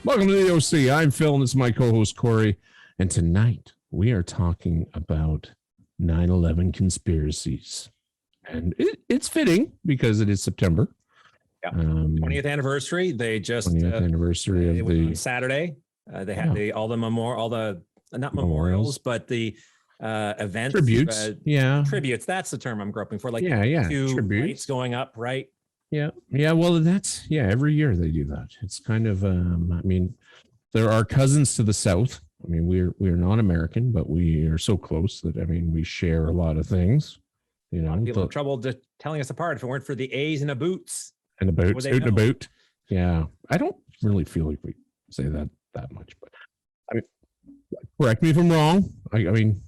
Welcome to the OC. I'm Phil, and this is my co-host Corey. And tonight we are talking about 9/11 conspiracies, and it's fitting because it is September. Yeah, 20th anniversary. They just 20th anniversary of the Saturday. They had all the not memorials, but the events, tributes. Tributes. That's the term I'm groping for. Like two tributes lights going up, right? Yeah. Well, that's every year they do that. It's kind of I mean, there are cousins to the south. I mean, we're not American, but we are so close that we share a lot of things. You know, people have trouble telling us apart if it weren't for the A's and the boots. And the boots, out and about. Yeah, I don't really feel like we say that much, but I mean, correct me if I'm wrong. I mean,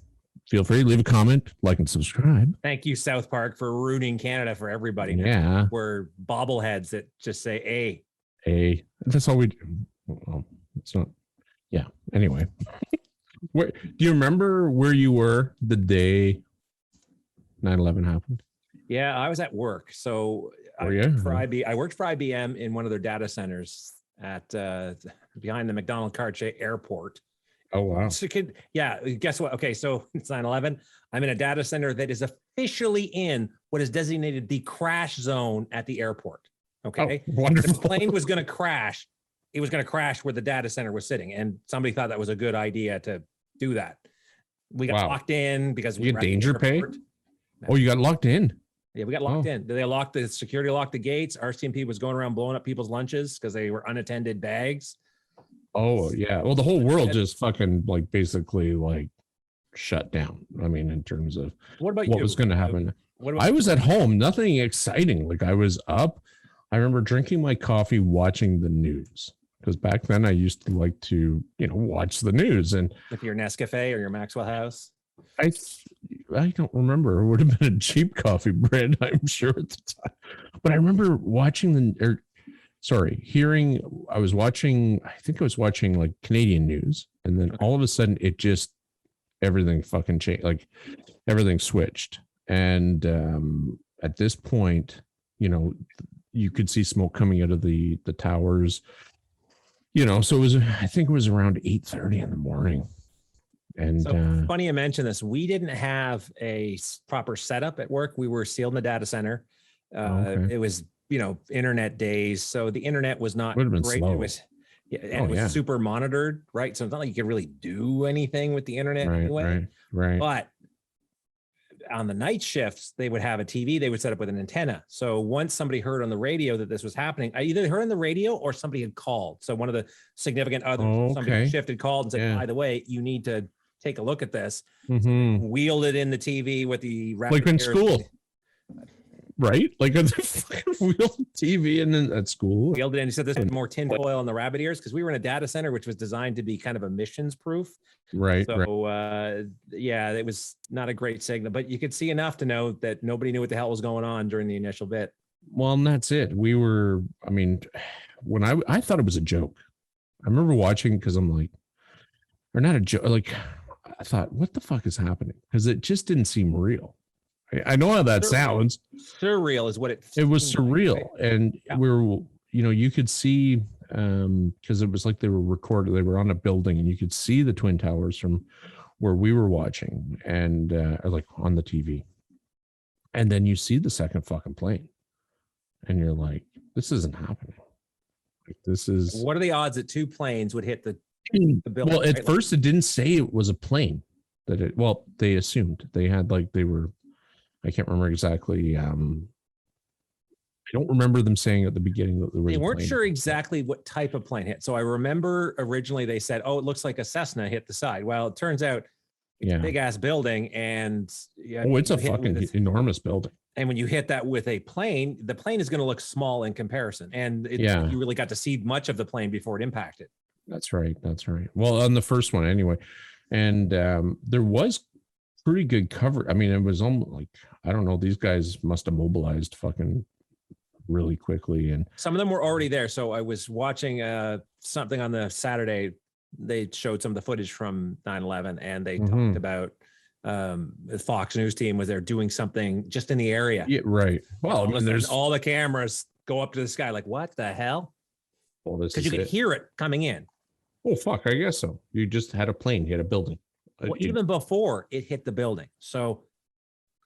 feel free to leave a comment, like, and subscribe. Thank you, South Park, for ruining Canada for everybody. Yeah. We're bobbleheads that just say A. A. That's all we do. Well, it's not. Yeah. Anyway. Do you remember where you were the day 9/11 happened? Yeah, I was at work. So I worked for IBM in one of their data centers at behind the McDonald-Cartier Airport. Oh, wow. So guess what? Okay, so it's 9/11. I'm in a data center that is officially in what is designated the crash zone at the airport. Okay. Oh, wonderful. The plane was going to crash. It was going to crash where the data center was sitting. And somebody thought that was a good idea to do that. We got locked in because we got danger pay. No. Oh, you got locked in. Yeah, we got locked in. They locked the security, locked the gates. RCMP was going around blowing up people's lunches because they were unattended bags. Oh, yeah. Well, the whole world just fucking basically shut down. I mean, in terms of what was going to happen. I was at home, nothing exciting. I was up. I remember drinking my coffee, watching the news, because back then I used to like to, watch the news. And with your Nescafe or your Maxwell House? I don't remember. It would have been a cheap coffee brand, I'm sure, at the time. But I remember watching hearing, I think I was watching Canadian news, and then all of a sudden everything fucking changed, everything switched. And at this point, you could see smoke coming out of the towers, so I think it was around 8:30 in the morning. And funny you mention this. We didn't have a proper setup at work. We were sealed in the data center. It was, internet days. So the internet was not great. Slow. It was, it was super monitored, right? So it's not like you could really do anything with the internet anyway. Right. But on the night shifts, they would have a TV they would set up with an antenna. So once somebody heard on the radio that this was happening, I either heard on the radio or somebody had called. So one of the significant others, somebody shifted, called and said, by the way, you need to take a look at this. Mm-hmm. So wheeled it in the TV with the in school. Right? Like a wheel TV and then at school. Wheeled it in. He said this was more tinfoil on the rabbit ears because we were in a data center which was designed to be kind of emissions proof. Right. So it was not a great signal, but you could see enough to know that nobody knew what the hell was going on during the initial bit. Well, and that's it. We were, when I thought it was a joke. I remember watching because I'm like, or not a joke, I thought, what the fuck is happening? Because it just didn't seem real. I know how that sounds. Surreal is what it was surreal. Like. And we were, you could see, because it was like they were recorded, they were on a building and you could see the Twin Towers from where we were watching and on the TV. And then you see the second fucking plane and you're like, this isn't happening. This is. What are the odds that two planes would hit the building? Well, at first it didn't say it was a plane they assumed they had I can't remember exactly. I don't remember them saying at the beginning that there was. They weren't sure exactly what type of plane hit. So I remember originally they said, "Oh, it looks like a Cessna hit the side." Well, it turns out it's a big ass building, and it's a fucking enormous building. And when you hit that with a plane, the plane is going to look small in comparison, and you really got to see much of the plane before it impacted. That's right. Well, on the first one anyway, and there was pretty good cover. I mean, it was almost I don't know. These guys must have mobilized fucking really quickly, and some of them were already there. So I was watching something on the Saturday. They showed some of the footage from 9/11, and they talked about the Fox News team was there doing something just in the area. Yeah, right. Well, there's all the cameras go up to the sky. Like, what the hell? Well, this because is you could it. hear it coming in. Oh, fuck. I guess so. You just had a plane, you had a building. Well, even before it hit the building. So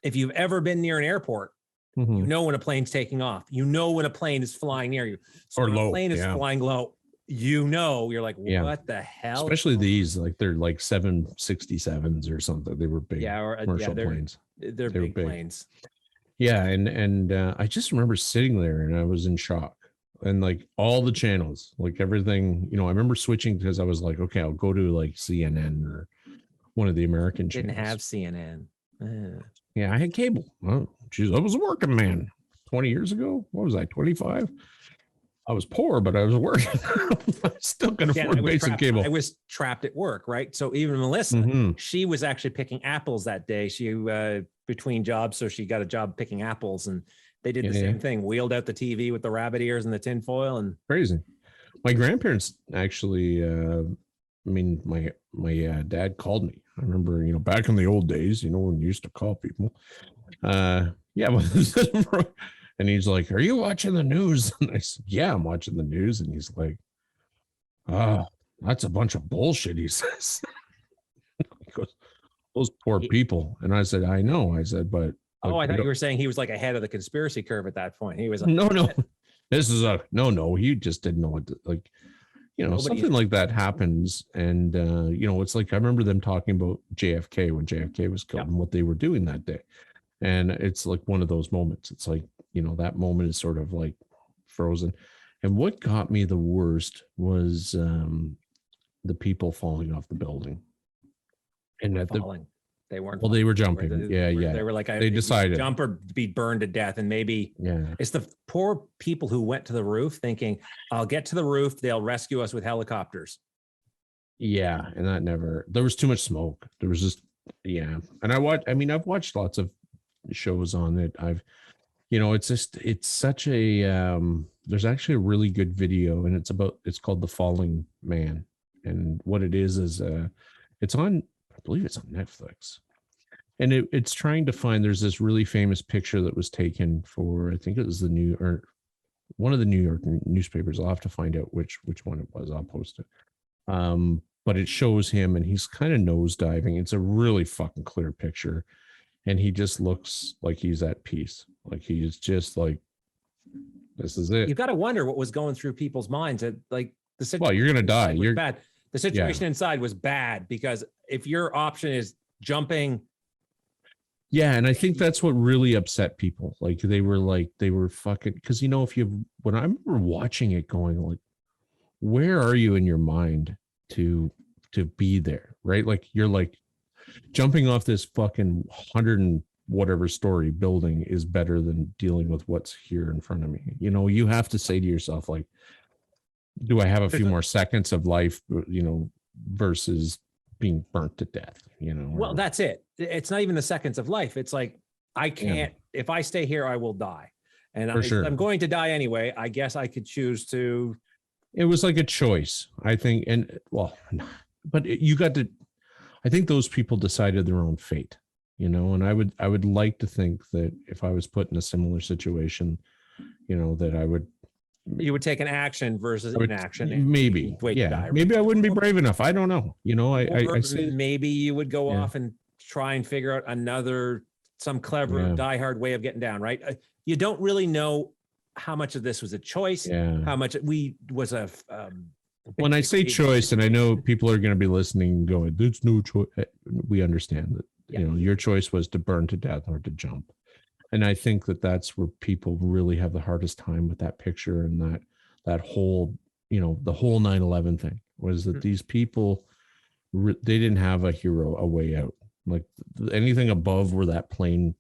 if you've ever been near an airport, Mhm. you know when a plane's taking off. You know when a plane is flying near you. So Or when low, a plane is yeah. flying low, you know, you're like, Yeah. what the hell? Especially these, like they're like 767s or something. They were big commercial planes. They're They were big big. planes. Yeah, and I just remember sitting there and I was in shock. And like all the channels, like everything, I remember switching because I was like, okay, I'll go to like CNN or one of the American channels. Didn't have CNN. Yeah, I had cable. Oh, geez, I was a working man 20 years ago. What was I, 25? I was poor, but I was working. I still can afford basic cable. I was trapped at work, right? So even Melissa, she was actually picking apples that day. She between jobs, so she got a job picking apples, and they did the same thing. Wheeled out the TV with the rabbit ears and the tin foil, and crazy. My grandparents actually. My dad called me. I remember, back in the old days, when you used to call people. And he's like, "Are you watching the news?" And I said, "Yeah, I'm watching the news." And he's like, "Oh, that's a bunch of bullshit," he says. He goes, "Those poor people." And I said, "I know." I said, "But I thought you were saying he was like ahead of the conspiracy curve at that point. He was like, no. This is no. He just didn't know what something like that happens. And it's like I remember them talking about JFK when JFK was killed and what they were doing that day. And it's like one of those moments. It's like, that moment is sort of like frozen. And what got me the worst was the people falling off the building. And falling. They weren't. Well, they were jumping. They were like, they decided jump or be burned to death. And maybe it's the poor people who went to the roof thinking, I'll get to the roof. They'll rescue us with helicopters. Yeah. And there was too much smoke. There was just, And I've watched lots of shows on it. It's such a, there's actually a really good video, and it's called The Falling Man. And what it is it's on, I believe it's on Netflix. And it's trying to find, there's this really famous picture that was taken for, I think it was one of the New York newspapers. I'll have to find out which one it was. I'll post it. But it shows him and he's kind of nosediving. It's a really fucking clear picture. And he just looks like he's at peace. Like he's just like, this is it. You've got to wonder what was going through people's minds. Like the situation. Well, you're going to die. You're bad. The situation inside was bad because if your option is jumping. Yeah. And I think that's what really upset people. Like they were fucking, because when I remember watching it going like, where are you in your mind to be there? Right. Like you're like jumping off this fucking 100 and whatever story building is better than dealing with what's here in front of me. You have to say to yourself, like, do I have a few more seconds of life, versus being burnt to death, Well, that's it. It's not even the seconds of life. It's like, I can't, if I stay here, I will die. And I'm going to die anyway. I guess I could choose to. It was like a choice, I think. And but I think those people decided their own fate, and I would like to think that if I was put in a similar situation, that you would take an action versus inaction. Maybe. Maybe I wouldn't be brave enough. I don't know. I say maybe you would go off and try and figure out some clever diehard way of getting down. Right. You don't really know how much of this was a choice, how much was a, when I say choice, and I know people are going to be listening going, there's no choice. We understand that, your choice was to burn to death or to jump. And I think that's where people really have the hardest time with that picture and that whole, the whole 9/11 thing was that these people, they didn't have a hero, a way out. Like anything above where that plane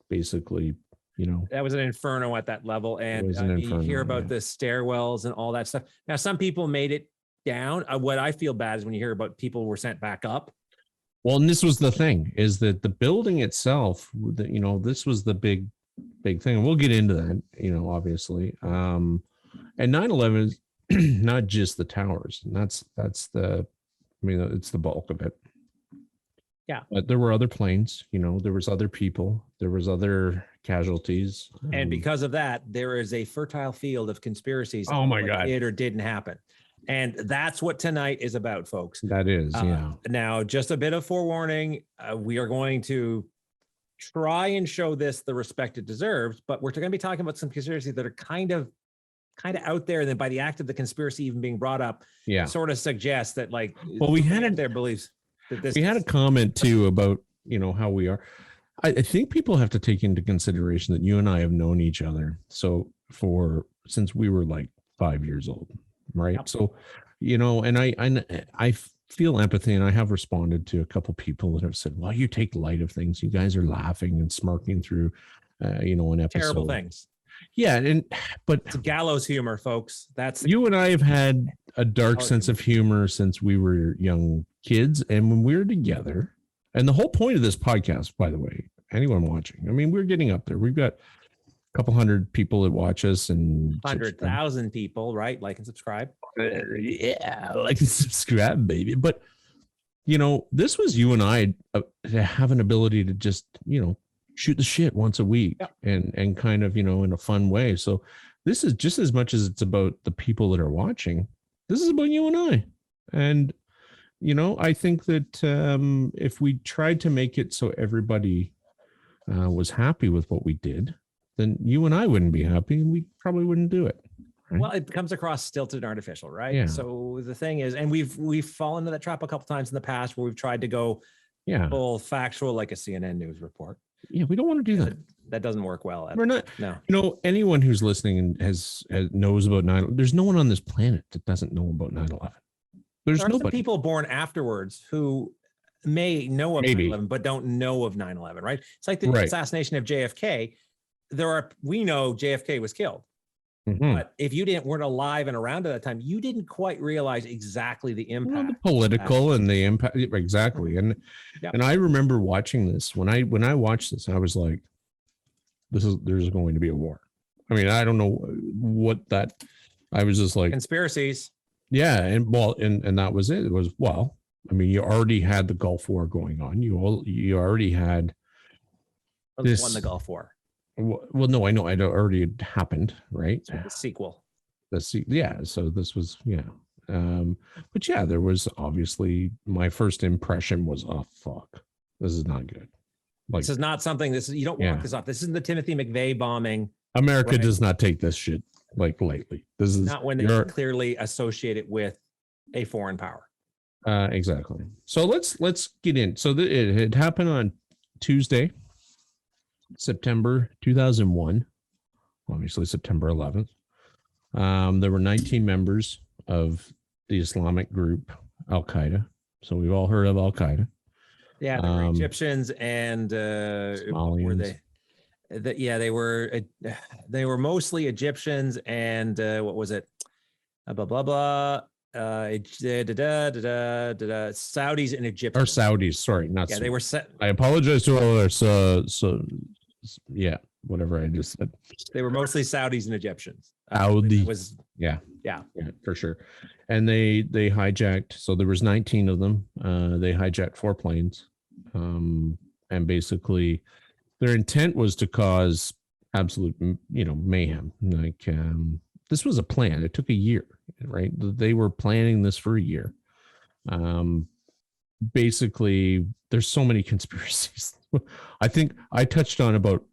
basically, that was an inferno at that level. And you hear about the stairwells and all that stuff. Now, some people made it down. What I feel bad is when you hear about people were sent back up. Well, and this was the thing, is that the building itself, this was the big thing. And we'll get into that, obviously. And 9/11 is not just the towers. And that's it's the bulk of it. Yeah. But there were other planes, there was other people, there was other casualties. And because of that, there is a fertile field of conspiracies. Oh my what God. did or didn't happen. And that's what tonight is about, folks. That is, yeah. Now, just a bit of forewarning. We are going to try and show this the respect it deserves, but we're going to be talking about some conspiracies that are kind of out there. And then by the act of the conspiracy even being brought up, Yeah. sort of suggests that, like, well, we had their beliefs that this. We had a comment too about, you know, how we are. I think people have to take into consideration that you and I have known each other since we were like 5 years old, right? Yep. So, you know, and I feel empathy, and I have responded to a couple people that have said, "Well, you take light of things. You guys are laughing and smirking through, you know, an episode." Terrible things. Yeah, but it's gallows humor, folks. You and I have had a dark sense of humor since we were young kids, and when we were together. And the whole point of this podcast, by the way, anyone watching, I mean, we're getting up there. We've got a couple hundred people that watch us, and 100,000 people, right? Like and subscribe. Yeah, like and subscribe, baby. But, you know, this was you and I to have an ability to just, you know, shoot the shit once a week. Yep. and kind of, you know, in a fun way. So this is just as much as it's about the people that are watching. This is about you and I. And, you know, I think that if we tried to make it so everybody was happy with what we did, then you and I wouldn't be happy, and we probably wouldn't do it. Right? Well, it comes across stilted and artificial, right? Yeah. So the thing is, and we've fallen into that trap a couple times in the past where we've tried to go full factual, like a CNN news report. Yeah, we don't want to do that. That doesn't work well. We're not. No. You know, anyone who's listening and has knows about 9/11, there's no one on this planet that doesn't know about 9/11. There's nobody. Some people born afterwards who may know of 9/11 but don't know of 9/11, right? It's like the assassination of JFK. We know JFK was killed. Mm-hmm. But if you weren't alive and around at that time, you didn't quite realize exactly the impact. Well, the political and the impact, exactly. And and I remember watching this when I watched this, I was like, there's going to be a war. I mean, I don't know what that. I was just like conspiracies. Yeah, and that was it. It was, well, I mean, you already had the Gulf War going on. You already had this won the Gulf War. Well, no, I know it already had happened, right? So the sequel. Yeah. So this was, but yeah, there was obviously my first impression was, oh fuck, this is not good. Like, this is not something. You don't walk this off. This isn't the Timothy McVeigh bombing. America does not take this shit like lightly. This is not when they clearly associate it with a foreign power. Exactly. So let's get in. So it had happened on Tuesday, September 2001, obviously September 11th. There were 19 members of the Islamic group Al-Qaeda. So we've all heard of Al-Qaeda. Yeah, they were Egyptians and were they? They were mostly Egyptians and what was it? Blah blah blah. Saudis and Egyptians. Or Saudis, sorry, not. Yeah, they were. I apologize to all others. So yeah, whatever I just said. They were mostly Saudis and Egyptians. Saudi was yeah, for sure. And they hijacked. So there was 19 of them. They hijacked 4 planes, and basically their intent was to cause absolute, mayhem. Like this was a plan. It took a year, right? They were planning this for a year. Basically, there's so many conspiracies. I think I touched on about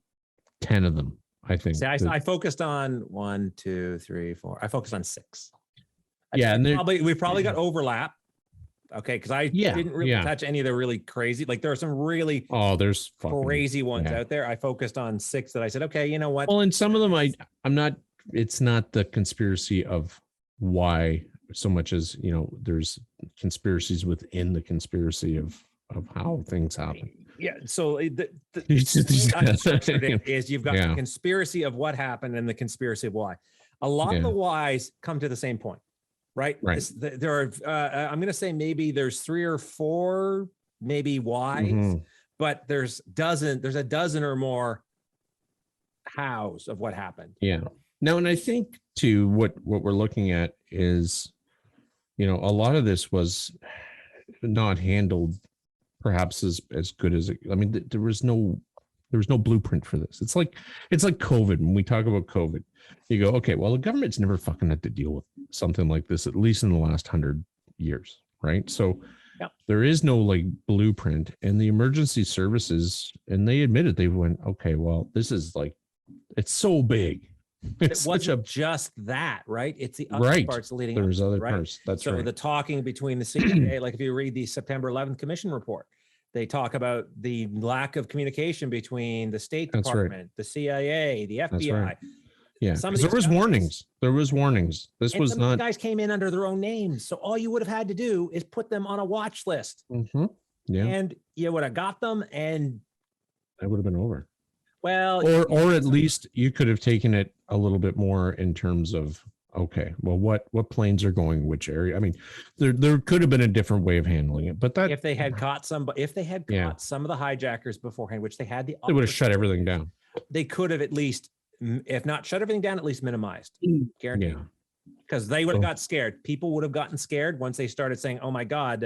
10 of them. I think. See, I focused on 1, 2, 3, 4. I focused on 6. And we probably got overlap. Okay, because I didn't really touch any of the really crazy. Like there are some really there's crazy ones out there. I focused on 6 that I said, okay, you know what? Well, and some of them I'm not. It's not the conspiracy of why so much as there's conspiracies within the conspiracy of how things happen. Yeah. So is you've got the conspiracy of what happened and the conspiracy of why. A lot of the whys come to the same point, right? There are, I'm going to say maybe there's 3 or 4, maybe whys, but there's a dozen or more hows of what happened. Yeah. Now, and I think too, what we're looking at is, a lot of this was not handled perhaps as good as it. I mean, there was no There was no blueprint for this. It's like COVID. When we talk about COVID, you go, okay, well, the government's never fucking had to deal with something like this, at least in the last 100 years, right? So there is no like blueprint, and the emergency services, and they admitted, they went, okay, well, this is like, it's so big. It wasn't just that, right? It's the other right. parts leading. There's up, other right? parts. That's so right. the talking between the CIA, like if you read the September 11th Commission report, they talk about the lack of communication between the State Department, the CIA, the FBI. Right. Yeah, some of there was guys, warnings. There was warnings. This was not. Guys came in under their own names, so all you would have had to do is put them on a watch list. Mm-hmm. Yeah, and you would have got them, and that would have been over. Well, or at least you could have taken it a little bit more in terms of, okay, well, what planes are going which area? I mean, there could have been a different way of handling it, but that if they had caught some of the hijackers beforehand, which they had they would have shut everything down. They could have at least, if not shut everything down, at least minimized. Guaranteed. Because they would have got scared. People would have gotten scared once they started saying, "Oh my God,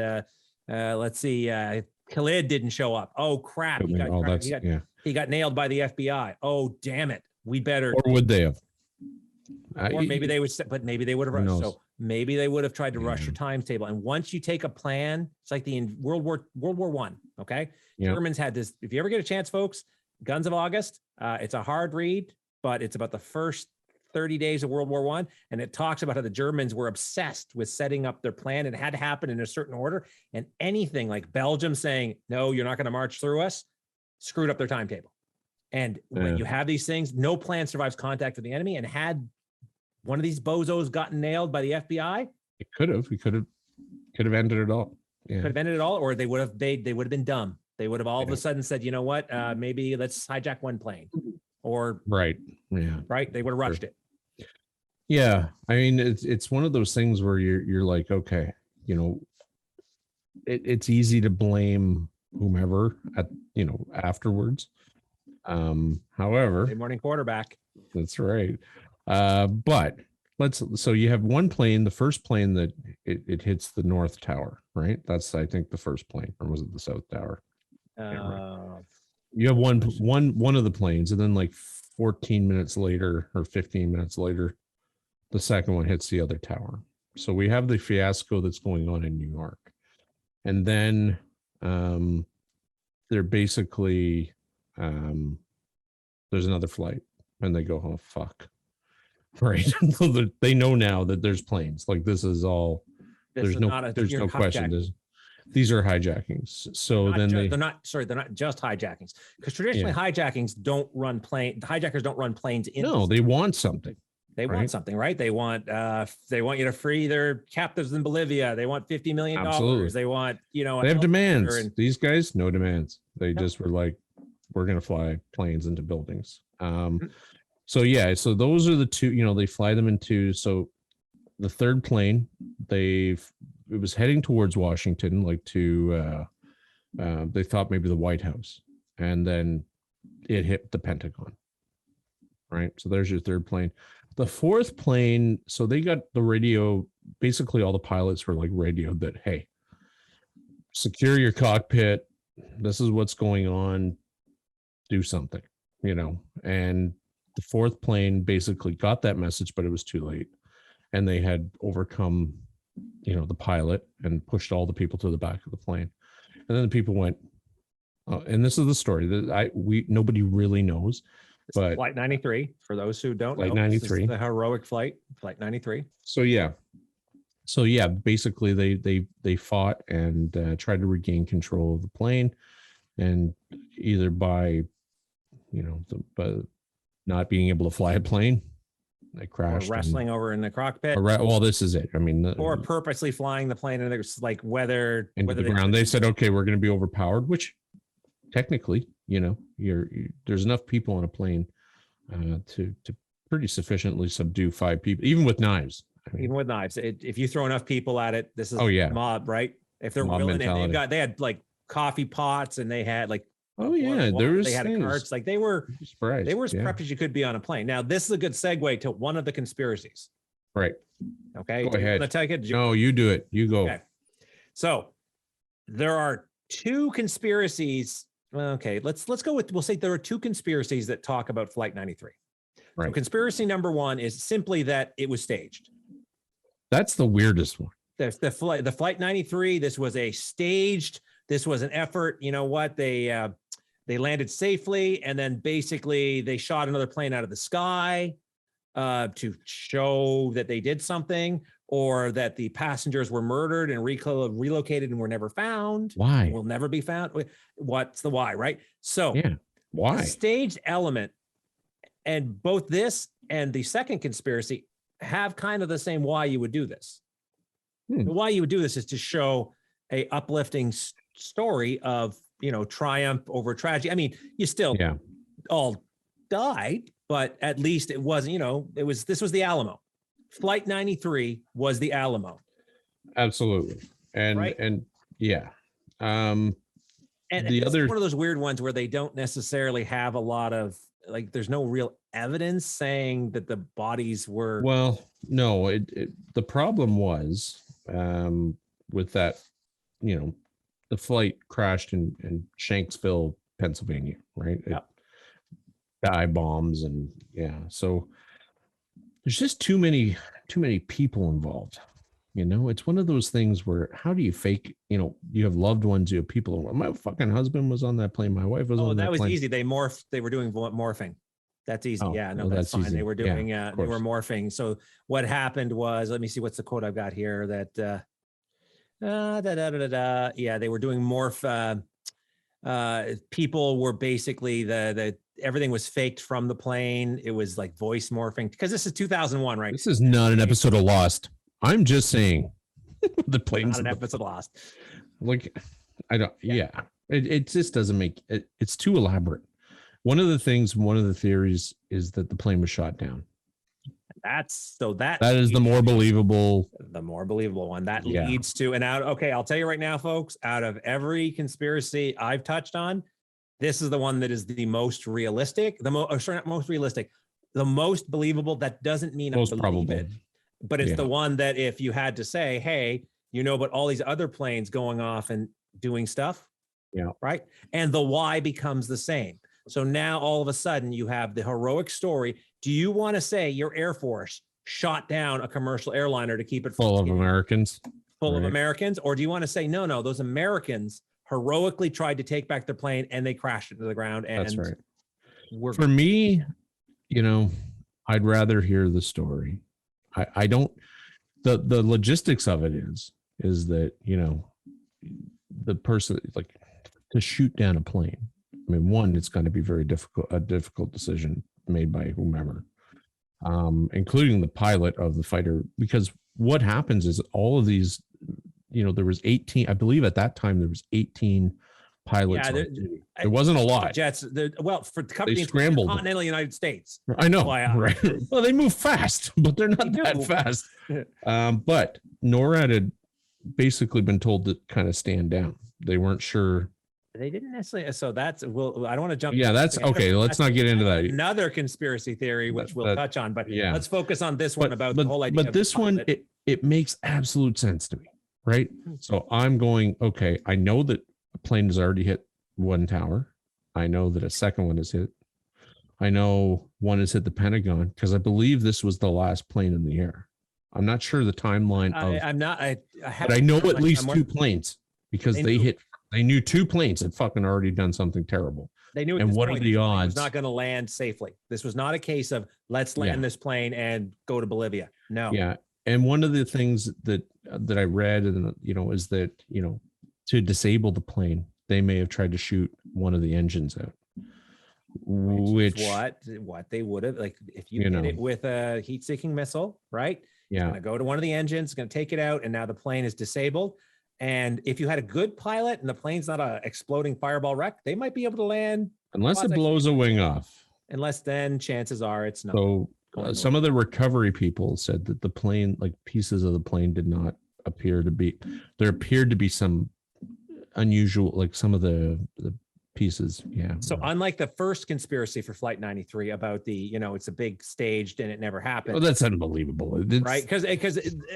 let's see, Khalid didn't show up. Oh crap, he got nailed by the FBI. Oh damn it, we better." Or would they have? Or maybe they would, but maybe they would have rushed. So maybe they would have tried to rush your timetable. And once you take a plan, it's like the World War One. Okay, Germans had this. If you ever get a chance, folks, Guns of August. It's a hard read, but it's about the first 30 days of World War One, and it talks about how the Germans were obsessed with setting up their plan, and it had to happen in a certain order. And anything like Belgium saying, "No, you're not going to march through us," screwed up their timetable. And when you have these things, no plan survives contact with the enemy. And had one of these bozos gotten nailed by the FBI, it could have. We could have ended it all. Yeah. Could have ended it all, or they would have been dumb. They would have all of a sudden said, "You know what? Maybe let's hijack one plane." Or right. They would have rushed it. Yeah, I mean, it's one of those things where you're like, okay, it's easy to blame whomever afterwards. However, Good morning, quarterback. That's right. But so you have one plane, the first plane that it hits the North Tower, right? That's, I think, the first plane, or was it the South Tower? You have one of the planes, and then like 14 minutes later or 15 minutes later, the second one hits the other tower. So we have the fiasco that's going on in New York. And then they're basically, there's another flight, and they go, "Oh, fuck." Right. They know now that there's planes. Like, this is all, there's no question. These are hijackings. So they're not just hijackings, because traditionally hijackings don't run hijackers don't run planes in. No, they want something. They want something, right? They want you to free their captives in Bolivia. They want $50 million. Absolutely. They want, they have demands. These guys, no demands. They just were like, "We're going to fly planes into buildings." So those are the two, they fly them into. So the third plane, it was heading towards Washington, like they thought maybe the White House, and then it hit the Pentagon. Right. So there's your third plane. The fourth plane, so they got the radio, basically all the pilots were like radioed that, "Hey, secure your cockpit. This is what's going on. Do something," and the fourth plane basically got that message, but it was too late. And they had overcome, the pilot, and pushed all the people to the back of the plane. And then the people went, and this is the story that nobody really knows. But Flight 93, for those who don't know, 93, the heroic flight 93. So basically they fought and tried to regain control of the plane, and either by not being able to fly a plane, they crashed, or wrestling over in the cockpit. Well, this is it. I mean, or purposely flying the plane, and there's like whether into the ground. They said, "Okay, we're going to be overpowered," which technically, there's enough people on a plane to pretty sufficiently subdue 5 people, even with knives. Even with knives, if you throw enough people at it, this is mob, right? If they're mob willing, mentality. and they had like coffee pots, and they had like they had carts, like they were as prepped as you could be on a plane. Now, this is a good segue to one of the conspiracies. Right. Okay. Go ahead. Want to take it? No, you do it. You go. Okay. So there are 2 conspiracies. okay, let's go with, we'll say there are two conspiracies that talk about Flight 93. Right. So conspiracy number one is simply that it was staged. That's the weirdest one. The Flight 93, this was a staged, this was an effort. You know what? They landed safely, and then basically they shot another plane out of the sky to show that they did something, or that the passengers were murdered and relocated and were never found. Why? Will never be found. What's the why, right? So Yeah. Why? the staged element, and both this and the second conspiracy have kind of the same why you would do this. The why you would do this is to show a uplifting story of, you know, triumph over tragedy. I mean, you still all died, but at least it wasn't, you know, this was the Alamo. Flight 93 was the Alamo. Absolutely. And right? and yeah. And the other, one of those weird ones where they don't necessarily have a lot of, like, there's no real evidence saying that the bodies were. Well, no, the problem was with that, you know, the flight crashed in Shanksville, Pennsylvania, right? Yep. Dive bombs, and so there's just too many people involved. You know, it's one of those things where, how do you fake, you know, you have loved ones, you have people. My fucking husband was on that plane. My wife was on that plane. Oh, that was easy. They morphed. They were doing morphing. That's easy. Oh, yeah, no, well, that's fine. easy. They were doing, they were morphing. So what happened was, let me see, what's the quote I've got here, that, yeah, they were doing morph. People were basically everything was faked from the plane. It was like voice morphing, because this is 2001, right? This is not an episode of Lost. I'm just saying the plane's not an episode of Lost. Like, I don't, it just doesn't make it, it's too elaborate. One of the theories is that the plane was shot down. That is the more believable one that leads to, and out. Okay, I'll tell you right now, folks, out of every conspiracy I've touched on, this is the one that is the most realistic, the most believable. That doesn't mean most I believe probable it, but it's the one that, if you had to say, hey, you know, but all these other planes going off and doing stuff, right, and the why becomes the same. So now all of a sudden you have the heroic story. Do you want to say your Air Force shot down a commercial airliner to keep it full of Americans? Full of Americans? Or do you want to say, no, those Americans heroically tried to take back their plane and they crashed into the ground? And that's right. For me, you know, I'd rather hear the story. I don't, the logistics of it is that, you know, the person, like, to shoot down a plane. I mean, one, it's going to be a difficult decision made by whomever, including the pilot of the fighter, because what happens is all of these, you know, there was 18, I believe at that time, there was 18 pilots. There wasn't a lot. Jets, for the company, they scrambled. Continental United States. I know, right? Well, they move fast, but they're not that fast. But NORAD had basically been told to kind of stand down. They weren't sure. They didn't necessarily. So that's, I don't want to jump. Yeah, that's okay. Let's not get into that. Another conspiracy theory, which we'll touch on, but let's focus on this one about the whole idea. But this one, it makes absolute sense to me, right? So I'm going, okay, I know that a plane has already hit one tower. I know that a second one has hit. I know one has hit the Pentagon, because I believe this was the last plane in the air. I'm not sure the timeline but I know at least two planes, because they knew two planes had fucking already done something terrible. They knew. And what are the odds? It was not going to land safely. This was not a case of let's land this plane and go to Bolivia. No. Yeah. And one of the things that I read, and you know, is that, you know, to disable the plane, they may have tried to shoot one of the engines out. Which what they would have, like, if you hit it with a heat-seeking missile, right? Yeah. It's going to go to one of the engines, going to take it out, and now the plane is disabled. And if you had a good pilot and the plane's not a exploding fireball wreck, they might be able to land. Unless it blows a wing off. Unless then chances are it's not. So some of the recovery people said that the plane, like pieces of the plane, did not appear to be, there appeared to be some unusual, like some of the pieces. Yeah. So unlike the first conspiracy for Flight 93 about the, it's a big staged and it never happened. Oh, that's unbelievable. Right? Because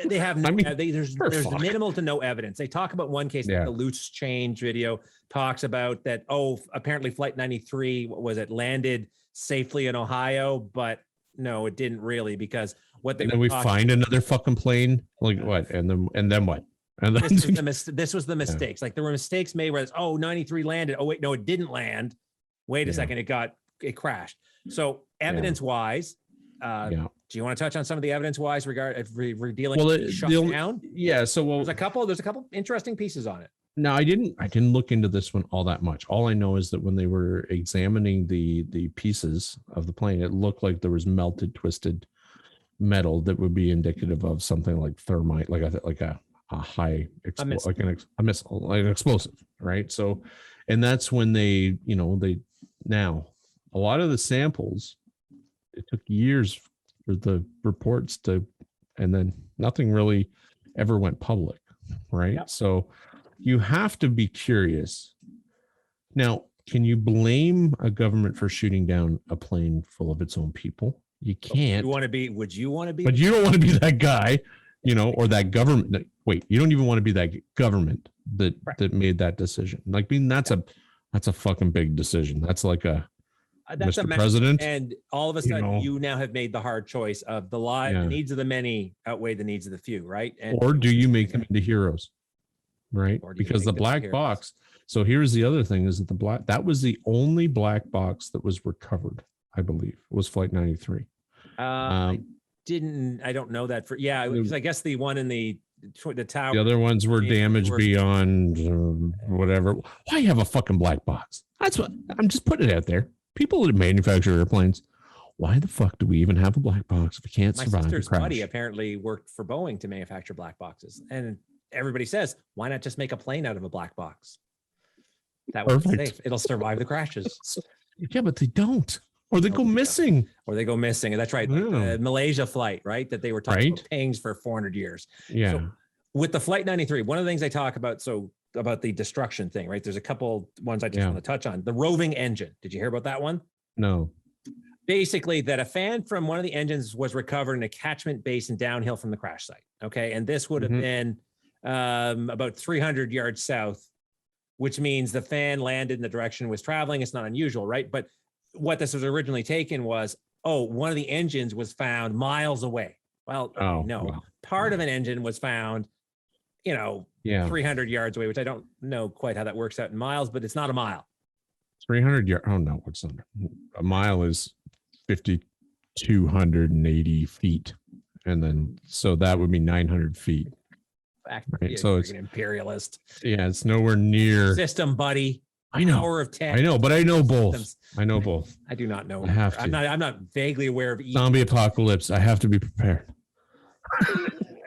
they have no, there's minimal to no evidence. They talk about one case, the loose change video talks about that. Oh, apparently Flight 93 landed safely in Ohio, but no, it didn't really, because what they and then we find another fucking plane. Like what? And then what? And then this was the mistakes. Like there were mistakes made where it's 93 landed. Oh wait, no, it didn't land. Wait a second, it crashed. So evidence wise, do you want to touch on some of the evidence wise we're dealing with shutdown? Yeah. So there's a couple interesting pieces on it. No, I didn't look into this one all that much. All I know is that when they were examining the pieces of the plane, it looked like there was melted, twisted metal that would be indicative of something like thermite, like a high a missile, like an explosive, right? So, and that's when they now a lot of the samples, it took years for the reports and then nothing really ever went public, right? Yep. So you have to be curious. Now, can you blame a government for shooting down a plane full of its own people? You can't. Would you want to be? But you don't want to be that guy, or that government. Wait, you don't even want to be that government that made that decision. Like, that's a fucking big decision. That's like that's Mr. President. And all of a sudden, you now have made the hard choice of the needs of the many outweigh the needs of the few, right? Or do you make them into heroes? Right, because the black box. So here's the other thing: is that that was the only black box that was recovered. I believe was Flight 93. I don't know that I guess the one in the tower. The other ones were damaged beyond whatever. Why you have a fucking black box? That's what I'm just putting it out there. People that manufacture airplanes. Why the fuck do we even have a black box if we can't survive? My sister's buddy apparently worked for Boeing to manufacture black boxes, and everybody says, why not just make a plane out of a black box? That would be safe. It'll survive the crashes. Yeah, but they don't. Or they go missing. That's right. The Malaysia flight, right? That they were talking about pings for 400 years. Yeah. So with the Flight 93, one of the things they talk about, about the destruction thing, right? There's a couple ones I just want to touch on. The roving engine. Did you hear about that one? No. Basically, that a fan from one of the engines was recovered in a catchment basin downhill from the crash site. Okay. And this would have been about 300 yards south, which means the fan landed in the direction it was traveling. It's not unusual, right? But what this was originally taken was, one of the engines was found miles away. Well, part of an engine was found, 300 yards away, which I don't know quite how that works out in miles, but it's not a mile. 300 yards. Oh no, what's under a mile is 5,280 feet. And then, so that would be 900 feet. Right? So it's an imperialist. Yeah, it's nowhere near system, buddy. I know. Power of 10. I know, but I know both. I know both. I do not know. I have to. I'm not vaguely aware of zombie apocalypse. I have to be prepared.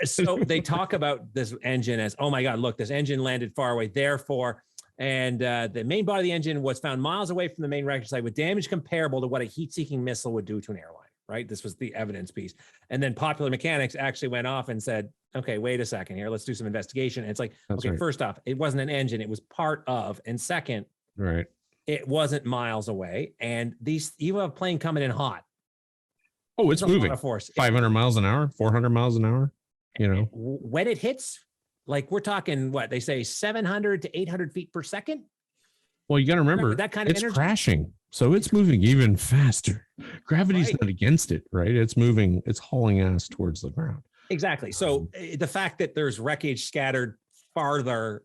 So they talk about this engine as, oh my God, look, this engine landed far away. Therefore, and the main body of the engine was found miles away from the main wreckage site with damage comparable to what a heat-seeking missile would do to an airline. Right? This was the evidence piece. And then Popular Mechanics actually went off and said, okay, wait a second here. Let's do some investigation. And it's like, first off, it wasn't an engine. It was part of. And second, it wasn't miles away. And you have a plane coming in hot. Oh, it's moving. 500 miles an hour, 400 miles an hour. When it hits, like we're talking, what they say, 700 to 800 feet per second. Well, you got to remember that kind of energy. Crashing. So it's moving even faster. Gravity's not against it, right? It's moving, it's hauling ass towards the ground. Exactly. So the fact that there's wreckage scattered farther.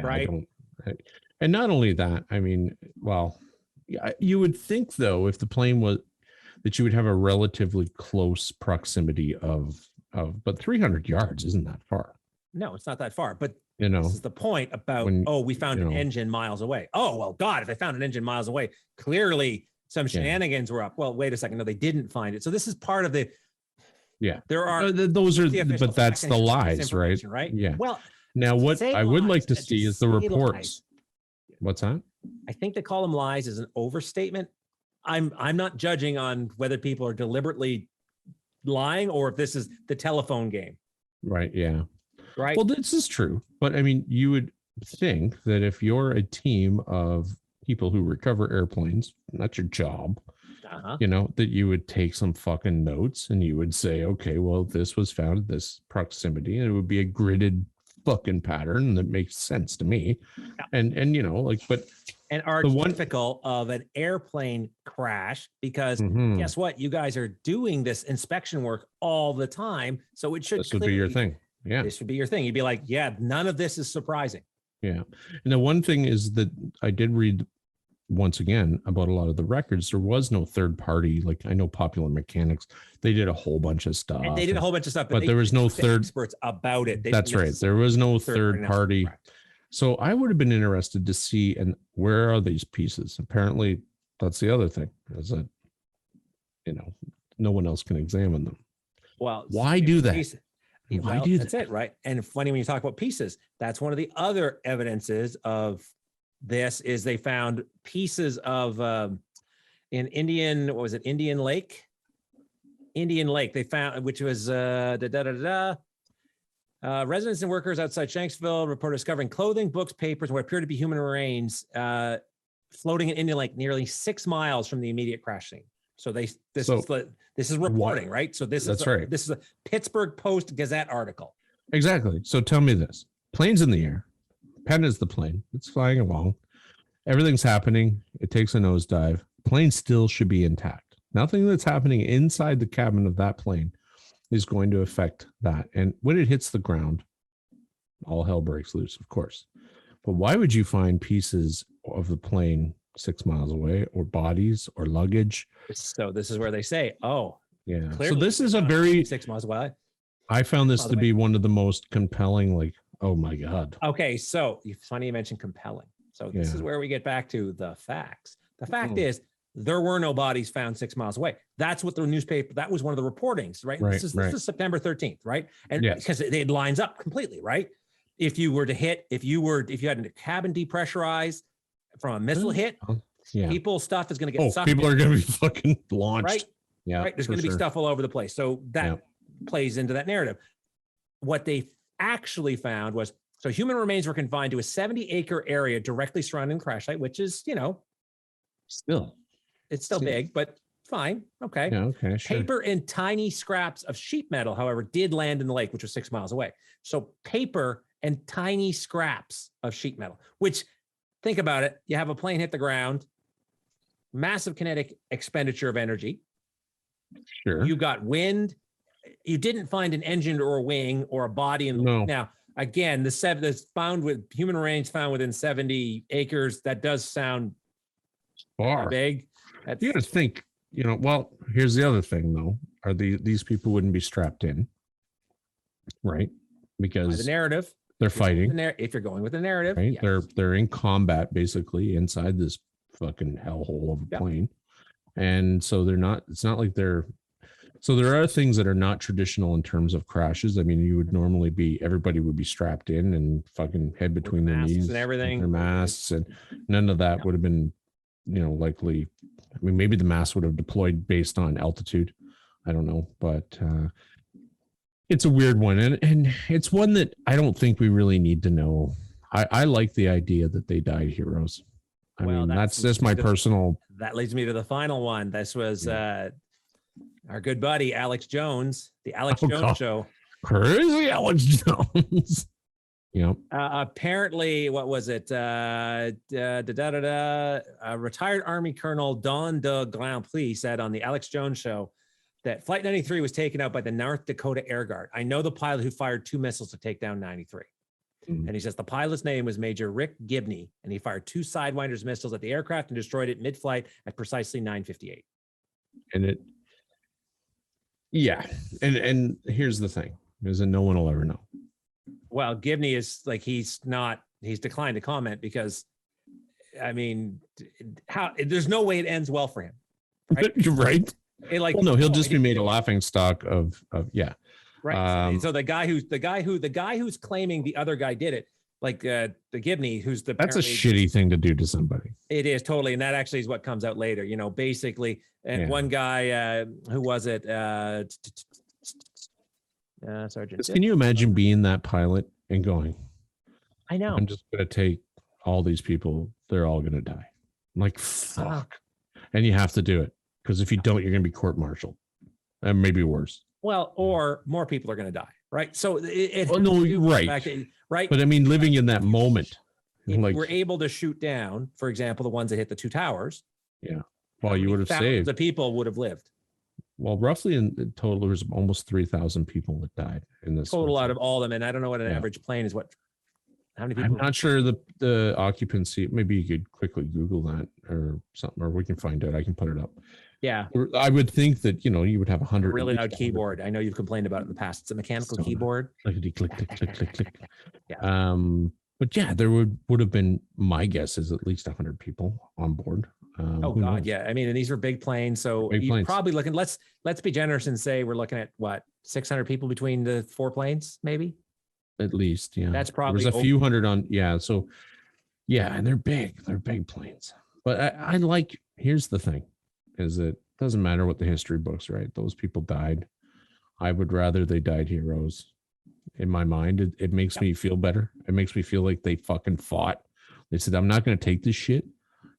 Right. And not only that, I mean, well, you would think though, if the plane was that you would have a relatively close proximity but 300 yards isn't that far. No, it's not that far, but this is the point about, we found an engine miles away. Oh, well, God, if they found an engine miles away, clearly some shenanigans were up. Well, wait a second. No, they didn't find it. So this is part of the, there are, those are, but that's the lies, right? Right. Yeah. Well, now what I would like to see is the reports. What's that? I think to call them lies is an overstatement. I'm not judging on whether people are deliberately lying or if this is the telephone game. Right. Yeah. Right. Well, this is true, but I mean, you would think that if you're a team of people who recover airplanes, that's your job, you know, that you would take some fucking notes and you would say, okay, well, this was found at this proximity, and it would be a gridded fucking pattern that makes sense to me. And you know, like, but and are typical of an airplane crash, because guess what? You guys are doing this inspection work all the time. So it should be your thing. Yeah. This should be your thing. You'd be like, yeah, none of this is surprising. Yeah. And the one thing is that I did read once again about a lot of the records. There was no third party. Like, I know Popular Mechanics, they did a whole bunch of stuff. And they did a whole bunch of stuff, but there was no third experts about it. That's right. There was no third party. So I would have been interested to see, and where are these pieces? Apparently, that's the other thing, is that, you know, no one else can examine them. Well, why do that? Why do that? That's it, right? And funny when you talk about pieces, that's one of the other evidences of this is they found pieces of in Indian, what was it? Indian Lake. They found, which was residents and workers outside Shanksville reported discovering clothing, books, papers, and what appeared to be human remains floating in Indian Lake, nearly 6 miles from the immediate crash scene. So this is reporting, right? So this is a Pittsburgh Post Gazette article. Exactly. So tell me this: plane's in the air, pen is the plane, it's flying along, everything's happening. It takes a nosedive. Plane still should be intact. Nothing that's happening inside the cabin of that plane is going to affect that. And when it hits the ground, all hell breaks loose, of course. But why would you find pieces of the plane 6 miles away, or bodies or luggage? So this is where they say, oh, yeah. So this is a very 6 miles away. I found this to be one of the most compelling, like, oh my God. Okay. So it's funny you mentioned compelling. So this is where we get back to the facts. The fact is, there were no bodies found 6 miles away. That's what the newspaper, that was one of the reportings, right? This is September 13th, right? And because it lines up completely, right? If you were to hit, if you had a cabin depressurized from a missile hit, people's stuff is going to get sucked. People are going to be fucking launched. Right? Yeah. Right. There's going to be stuff all over the place. So that plays into that narrative. What they actually found was, so human remains were confined to a 70-acre area directly surrounding the crash site, which is, you know, it's still big, but fine. Okay. Yeah, okay. Sure. Paper and tiny scraps of sheet metal, however, did land in the lake, which was 6 miles away. So paper and tiny scraps of sheet metal, which, think about it. You have a plane hit the ground, massive kinetic expenditure of energy. Sure. You got wind. You didn't find an engine or a wing or a body in the lake. Now, again, that's found with human remains found within 70 acres. That does sound far big. You got to think, you know, well, here's the other thing though. Are these people wouldn't be strapped in, right? Because the narrative, they're fighting. If you're going with the narrative, right? They're in combat basically inside this fucking hellhole of a plane. And so it's not like so there are things that are not traditional in terms of crashes. I mean, you would normally everybody would be strapped in and fucking head between their knees and everything, their masks, and none of that would have been, you know, likely. I mean, maybe the mask would have deployed based on altitude. I don't know, but it's a weird one. And it's one that I don't think we really need to know. I like the idea that they died heroes. I mean, that's just my personal. That leads me to the final one. This was our good buddy, Alex Jones, the Alex Jones Show. Crazy Alex Jones. Apparently, what was it? Retired Army Colonel Don de Grandplis said on the Alex Jones Show that Flight 93 was taken out by the North Dakota Air Guard. I know the pilot who fired 2 missiles to take down 93. And he says the pilot's name was Major Rick Gibney, and he fired 2 Sidewinders missiles at the aircraft and destroyed it mid-flight at precisely 9:58. And and here's the thing, is that no one will ever know. Well, Gibney is like, he's declined to comment because, I mean, there's no way it ends well for him. Right? You're right. He'll just be made a laughing stock of. Right. So the guy who's claiming the other guy did it, like the Gibney, that's a shitty thing to do to somebody. It is totally, and that actually is what comes out later. You know, basically, and one guy, who was it? Sergeant. Can you imagine being that pilot and going, I know. I'm just going to take all these people. They're all going to die. I'm like, fuck. And you have to do it. Because if you don't, you're going to be court-martialed. And maybe worse. Well, or more people are going to die, right? So if right. But I mean, living in that moment. If we're able to shoot down, for example, the ones that hit the two towers. Yeah. Well, you would have saved. The people would have lived. Well, roughly in total, there was almost 3,000 people that died in this. Total out of all of them. And I don't know what an average plane is. How many people? I'm not sure the occupancy. Maybe you could quickly Google that or something, or we can find out. I can put it up. Yeah. I would think that, you would have 100. Really loud keyboard. I know you've complained about it in the past. It's a mechanical keyboard. Clickety click, click, click, click, click. Yeah. But yeah, there would have been, my guess is at least 100 people on board. Oh God, knows? Yeah. I mean, and these are big planes, so you're probably looking. Let's be generous and say we're looking at what, 600 people between the 4 planes, maybe. At least, yeah. That's probably there's a few hundred on. Yeah, so yeah, and they're big. They're big planes. But I like. Here's the thing, is it doesn't matter what the history books, right? Those people died. I would rather they died heroes. In my mind, it makes me feel better. It makes me feel like they fucking fought. They said, I'm not going to take this shit.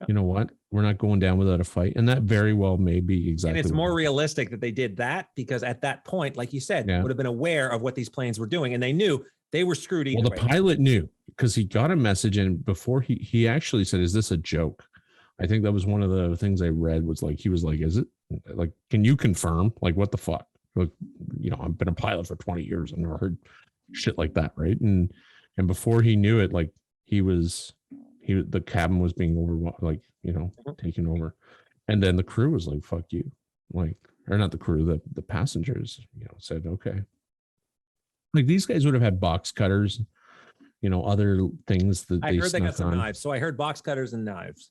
You know what? We're not going down without a fight. And that very well may be exactly. And it's more realistic that they did that because at that point, like you said, would have been aware of what these planes were doing. And they knew they were screwed either way. Well, the pilot knew because he got a message. And before he actually said, is this a joke? I think that was one of the things I read was like, he was like, is it like, can you confirm? Like, what the fuck? Like, I've been a pilot for 20 years. I've never heard shit like that. Right. And before he knew it, like the cabin was being taken over. And then the crew was like, fuck you. Like, or not the crew, the passengers, said, okay. Like these guys would have had box cutters, other things that I heard they got some knives. So I heard box cutters and knives.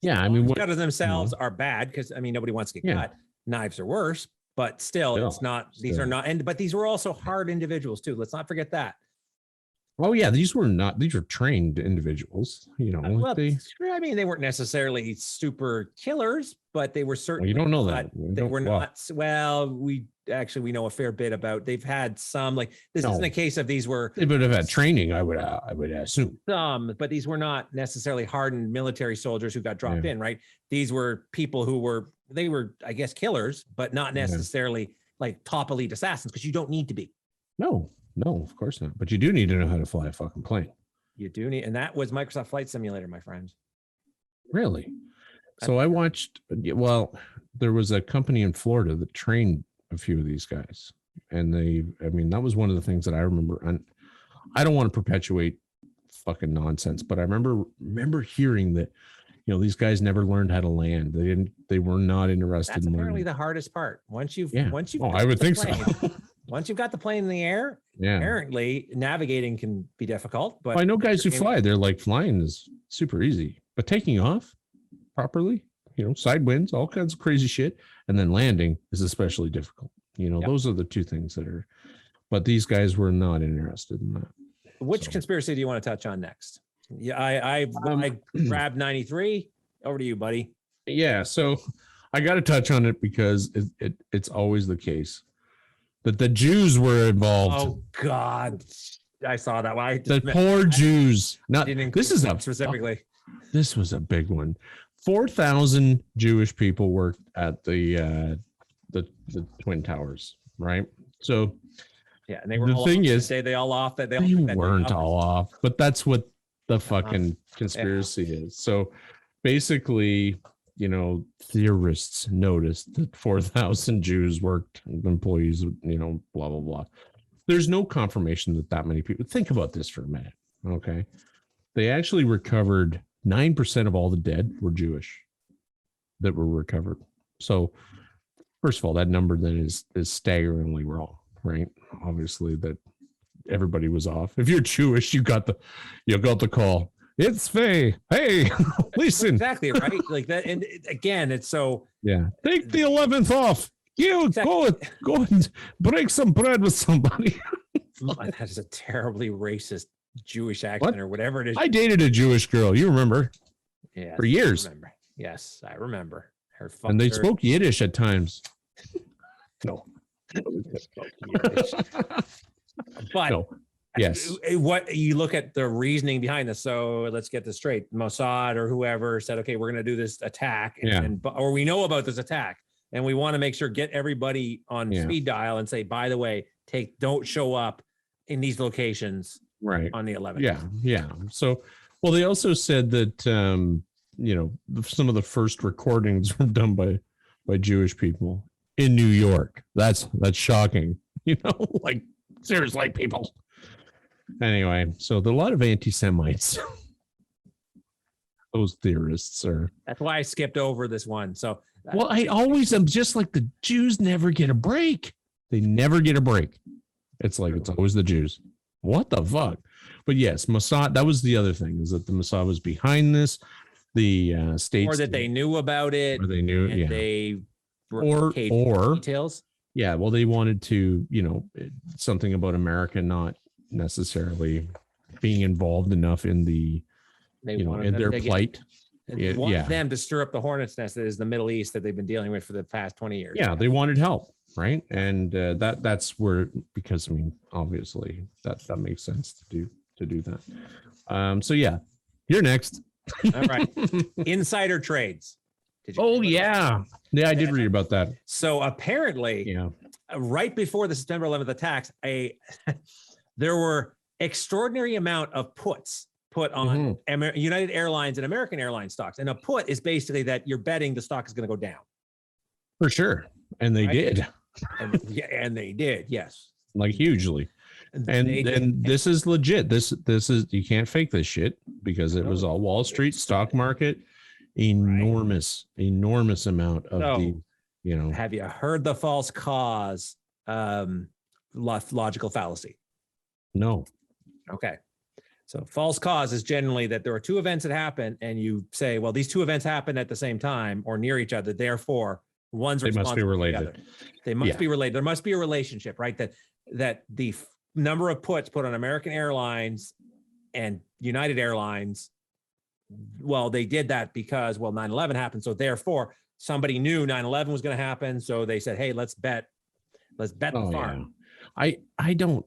Yeah. I mean, cutters themselves are bad because nobody wants to get cut. Knives are worse, but still it's not, these are not, but these were also hard individuals too. Let's not forget that. Oh yeah, these were trained individuals, Well, they weren't necessarily super killers, but they were certainly. Well, you don't know that. They were not. Well, we know a fair bit about. They've had some this isn't a case of these were. They would have had training, I would assume. Some, but these were not necessarily hardened military soldiers who got dropped in, right? These were people who were I guess killers, but not necessarily like top elite assassins because you don't need to be. No, of course not. But you do need to know how to fly a fucking plane. You do need, and that was Microsoft Flight Simulator, my friend. Really? So I watched, there was a company in Florida that trained a few of these guys. And that was one of the things that I remember. And I don't want to perpetuate fucking nonsense, but I remember hearing that, these guys never learned how to land. They were not interested in learning. That's apparently the hardest part. Once you've I would think so. Once you've got the plane in the air, apparently navigating can be difficult. But I know guys who fly. They're like, flying is super easy, but taking off properly, side winds, all kinds of crazy shit, and then landing is especially difficult. Those are the two things that are. But these guys were not interested in that. Which conspiracy do you want to touch on next? Yeah, I grabbed 93. Over to you, buddy. Yeah, so I got to touch on it because it's always the case that the Jews were involved. Oh God, I saw that one. The poor Jews. This was a big one. 4,000 Jewish people worked at the Twin Towers, right? So yeah, and they were. The thing is, they all off that they weren't all off, but that's what the fucking conspiracy is. So basically, theorists noticed that 4,000 Jews worked, employees, blah, blah, blah. There's no confirmation that many people. Think about this for a minute, okay? They actually recovered 9% of all the dead were Jewish that were recovered. So first of all, that number then is staggeringly wrong, right? Obviously that everybody was off. If you're Jewish, you got the call. It's Faye. Hey, listen. Exactly, right? Like that. And again, it's so. Yeah. Take the 11th off. Go and break some bread with somebody. That is a terribly racist Jewish accent or whatever it is. I dated a Jewish girl. You remember? Yeah. For years. Yes, I remember. And they spoke Yiddish at times. No. But no. Yes. What you look at the reasoning behind this. So let's get this straight. Mossad or whoever said, okay, we're going to do this attack, or we know about this attack, and we want to make sure get everybody on speed dial and say, by the way, don't show up in these locations on the 11th. Yeah. So, well, they also said that some of the first recordings were done by Jewish people in New York. That's shocking. Like seriously, people. Anyway, so there are a lot of anti-Semites. Those theorists are. That's why I skipped over this one. So, well, I always am just like the Jews never get a break. They never get a break. It's like it's always the Jews. What the fuck? But yes, Mossad. That was the other thing, is that the Mossad was behind this. The states, or that they knew about it, or they knew, they or details. Yeah, well, they wanted to, something about America not necessarily being involved enough in the, in their plight. They wanted them to stir up the hornet's nest that is the Middle East that they've been dealing with for the past 20 years. Yeah, they wanted help, right? And that's where, because obviously that makes sense to do that. So yeah, you're next. All right, insider trades. Yeah, I did read about that. So apparently, right before the September 11th attacks, there were extraordinary amount of puts put on United Airlines and American Airlines stocks. And a put is basically that you're betting the stock is going to go down. For sure. And they did. And they did, yes. Like hugely. And this is legit. This is, you can't fake this shit, because it was all Wall Street stock market. Enormous amount of Have you heard the false cause logical fallacy? No. Okay. So false cause is generally that there are two events that happen, and you say, well, these two events happen at the same time or near each other. Therefore, they must be related. They must be related. There must be a relationship, right? That the number of puts put on American Airlines and United Airlines, well, they did that because 9/11 happened. So therefore, somebody knew 9/11 was going to happen. So they said, hey, let's bet the farm. Yeah. I don't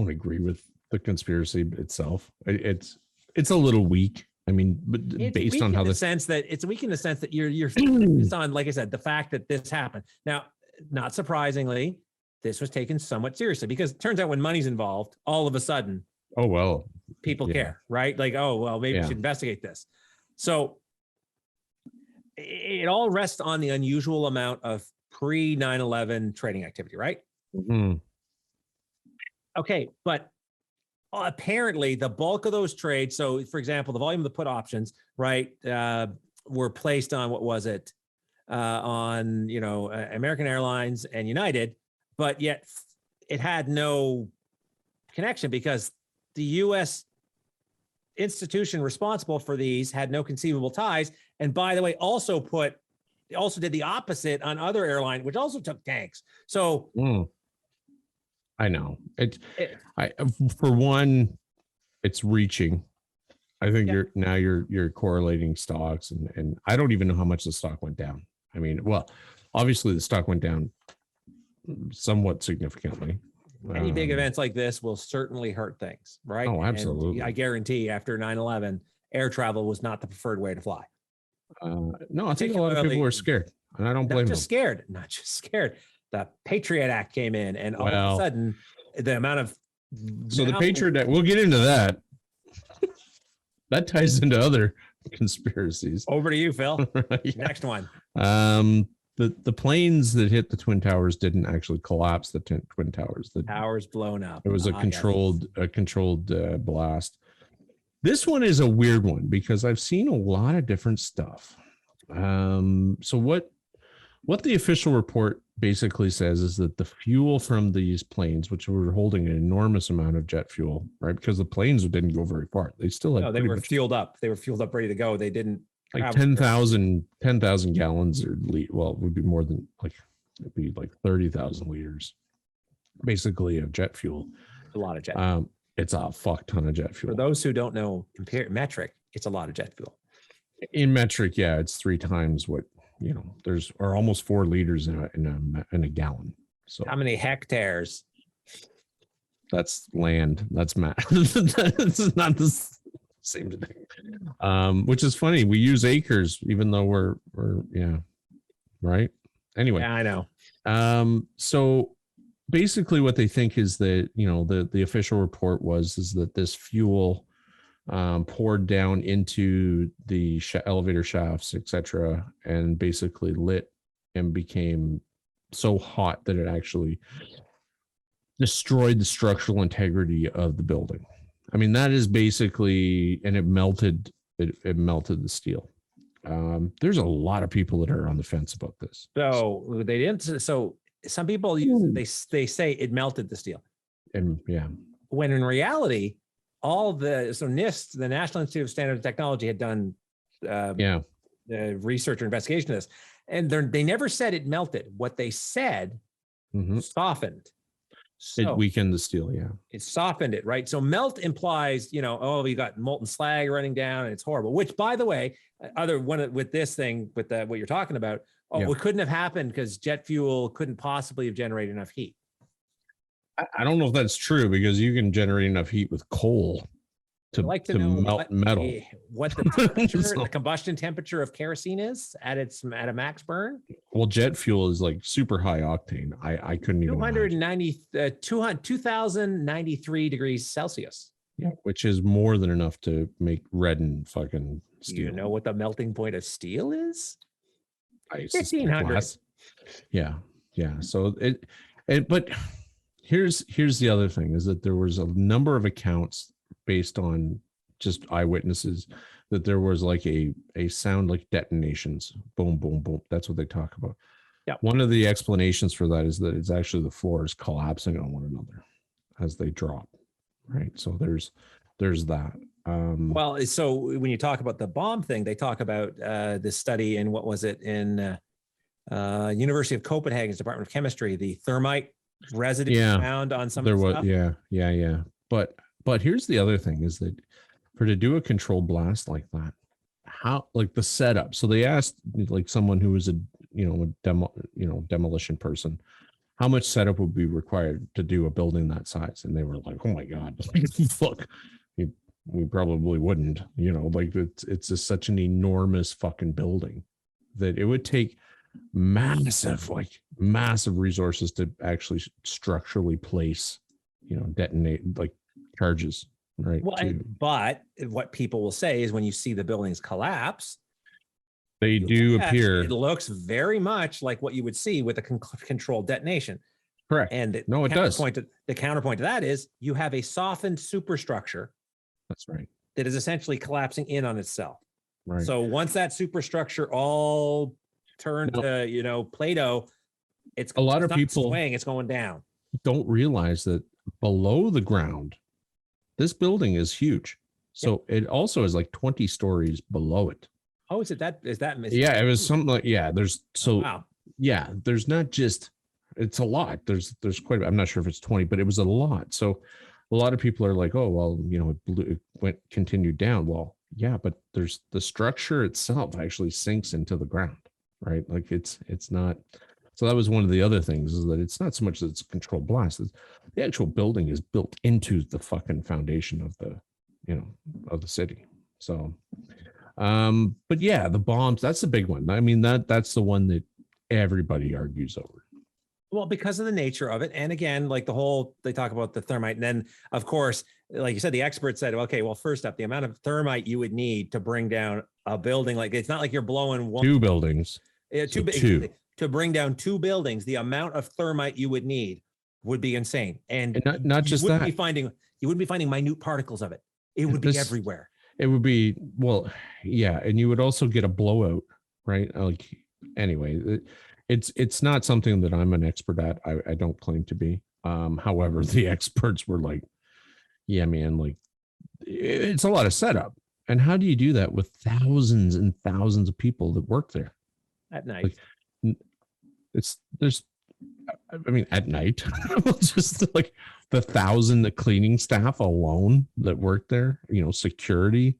agree with the conspiracy itself. It's a little weak. I mean, but it's based on how it's weak in the sense that you're focused on, like I said, the fact that this happened. Now, not surprisingly, this was taken somewhat seriously, because it turns out when money's involved, all of a sudden, people care, right? Like, maybe we should investigate this. So it all rests on the unusual amount of pre 9/11 trading activity, right? Mm-hmm. Okay, but apparently the bulk of those trades, so for example, the volume of the put options, right, were placed on, what was it, on American Airlines and United, but yet it had no connection, because the U.S. institution responsible for these had no conceivable ties, and by the way, also did the opposite on other airline, which also took tanks. So I know for one, it's reaching. I think you're correlating stocks, and I don't even know how much the stock went down. I mean, well, obviously the stock went down somewhat significantly. Any big events like this will certainly hurt things, right? Oh, absolutely. And I guarantee after 9/11, air travel was not the preferred way to fly. No, I think a lot of people were scared, and I don't blame them. Not just scared. The Patriot Act came in, and all of a sudden, the amount of the Patriot Act. We'll get into that. That ties into other conspiracies. Over to you, Phil. Next one. The planes that hit the Twin Towers didn't actually collapse the Twin Towers. The towers blown up. It was a controlled blast. This one is a weird one, because I've seen a lot of different stuff. So what the official report basically says is that the fuel from these planes, which were holding an enormous amount of jet fuel, right? Because the planes didn't go very far. They still had. No, they were fueled up. They were fueled up, ready to go. They didn't. Like 10,000 gallons, or well, it would be more than it'd be like 30,000 liters, basically, of jet fuel. A lot of jet. It's a fuck ton of jet fuel. For those who don't know metric, it's a lot of jet fuel. In metric, yeah, it's 3 times what there's, or almost 4 liters in a gallon. So how many hectares? That's land. That's math. That's not the same thing. Which is funny. We use acres, even though we're yeah, right. Anyway, Yeah, I know. So basically, what they think is that the official report is that this fuel poured down into the elevator shafts, etc., and basically lit and became so hot that it actually destroyed the structural integrity of the building. I mean, that is basically, and it melted the steel. There's a lot of people that are on the fence about this. So they didn't. So some people they say it melted the steel, and yeah, when in reality, NIST, the National Institute of Standards and Technology, had done research or investigation of this, and they never said it melted. What they said softened. So it weakened the steel. Yeah, it softened it, right? So melt implies, you got molten slag running down and it's horrible. Which, by the way, with this thing, with what you're talking about, it couldn't have happened because jet fuel couldn't possibly have generated enough heat. I don't know if that's true, because you can generate enough heat with coal to melt metal. What the temperature, the combustion temperature of kerosene is at a max burn. Well, jet fuel is like super high octane. I couldn't even 2093 degrees Celsius. Yeah, which is more than enough to make redden fucking steel. You know what the melting point of steel is? 1500. Yeah. So but here's the other thing, is that there was a number of accounts based on just eyewitnesses that there was like a sound like detonations. Boom, boom, boom. That's what they talk about. Yeah. One of the explanations for that is that it's actually the floors collapsing on one another as they drop. Right. So there's that. Well, so when you talk about the bomb thing, they talk about this study in, what was it, in University of Copenhagen's Department of Chemistry, the thermite residue found on some of the stuff. Yeah. But here's the other thing, is that to do a controlled blast like that, how, like the setup. So they asked like someone who was a demolition person, how much setup would be required to do a building that size? And they were like, oh my God, fuck, we probably wouldn't, like it's just such an enormous fucking building that it would take massive resources to actually structurally place, detonate like charges, right? Well, but what people will say is when you see the buildings collapse, they do appear. It looks very much like what you would see with a controlled detonation. Correct. And it does. The counterpoint to that is you have a softened superstructure. That's right. That is essentially collapsing in on itself. Right. So once that superstructure all turned to, Play-Doh, it's a lot of people swaying, it's going down. Don't realize that below the ground, this building is huge. So it also is like 20 stories below it. Oh, is that yeah, it was something like, there's wow. Yeah, there's not just, it's a lot. There's quite, I'm not sure if it's 20, but it was a lot. So a lot of people are like, oh, well, it continued down. Well, yeah, but there's the structure itself actually sinks into the ground, right? Like it's not. So that was one of the other things, is that it's not so much that it's a controlled blast. The actual building is built into the fucking foundation of the, of the city. So, but yeah, the bombs, that's the big one. I mean, that's the one that everybody argues over. Well, because of the nature of it. And again, like they talk about the thermite. And then, of course, like you said, the experts said, okay, well, first up, the amount of thermite you would need to bring down a building, like it's not like you're blowing two buildings. Two. To bring down two buildings, the amount of thermite you would need would be insane. And not just that. You wouldn't be finding minute particles of it. It would be everywhere. It would be, well, yeah. And you would also get a blowout, right? Like, anyway, it's not something that I'm an expert at. I don't claim to be. However, the experts were like, yeah, man, like it's a lot of setup. And how do you do that with thousands and thousands of people that work there at night? Like, at night, just like the 1,000 cleaning staff alone that work there, security,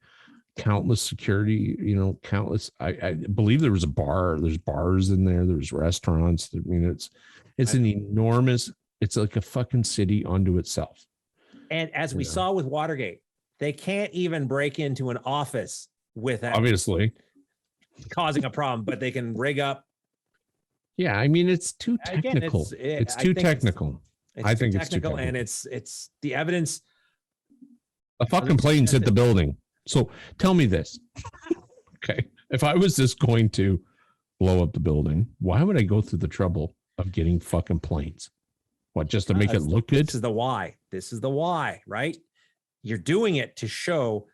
countless security, countless. I believe there was a bar. There's bars in there. There's restaurants. I mean, it's an enormous. It's like a fucking city unto itself. And as we Yeah. saw with Watergate, they can't even break into an office without Obviously. causing a problem, but they can rig up. Yeah, I mean, it's too Again, technical. It's I too think technical. I think it's too technical, and technical. it's the evidence. The fucking planes hit the building. So tell me this. Okay. If I was just going to blow up the building, why would I go through the trouble of getting fucking planes? What, just to make it look good? This is the why. This is the why, right? You're doing it to show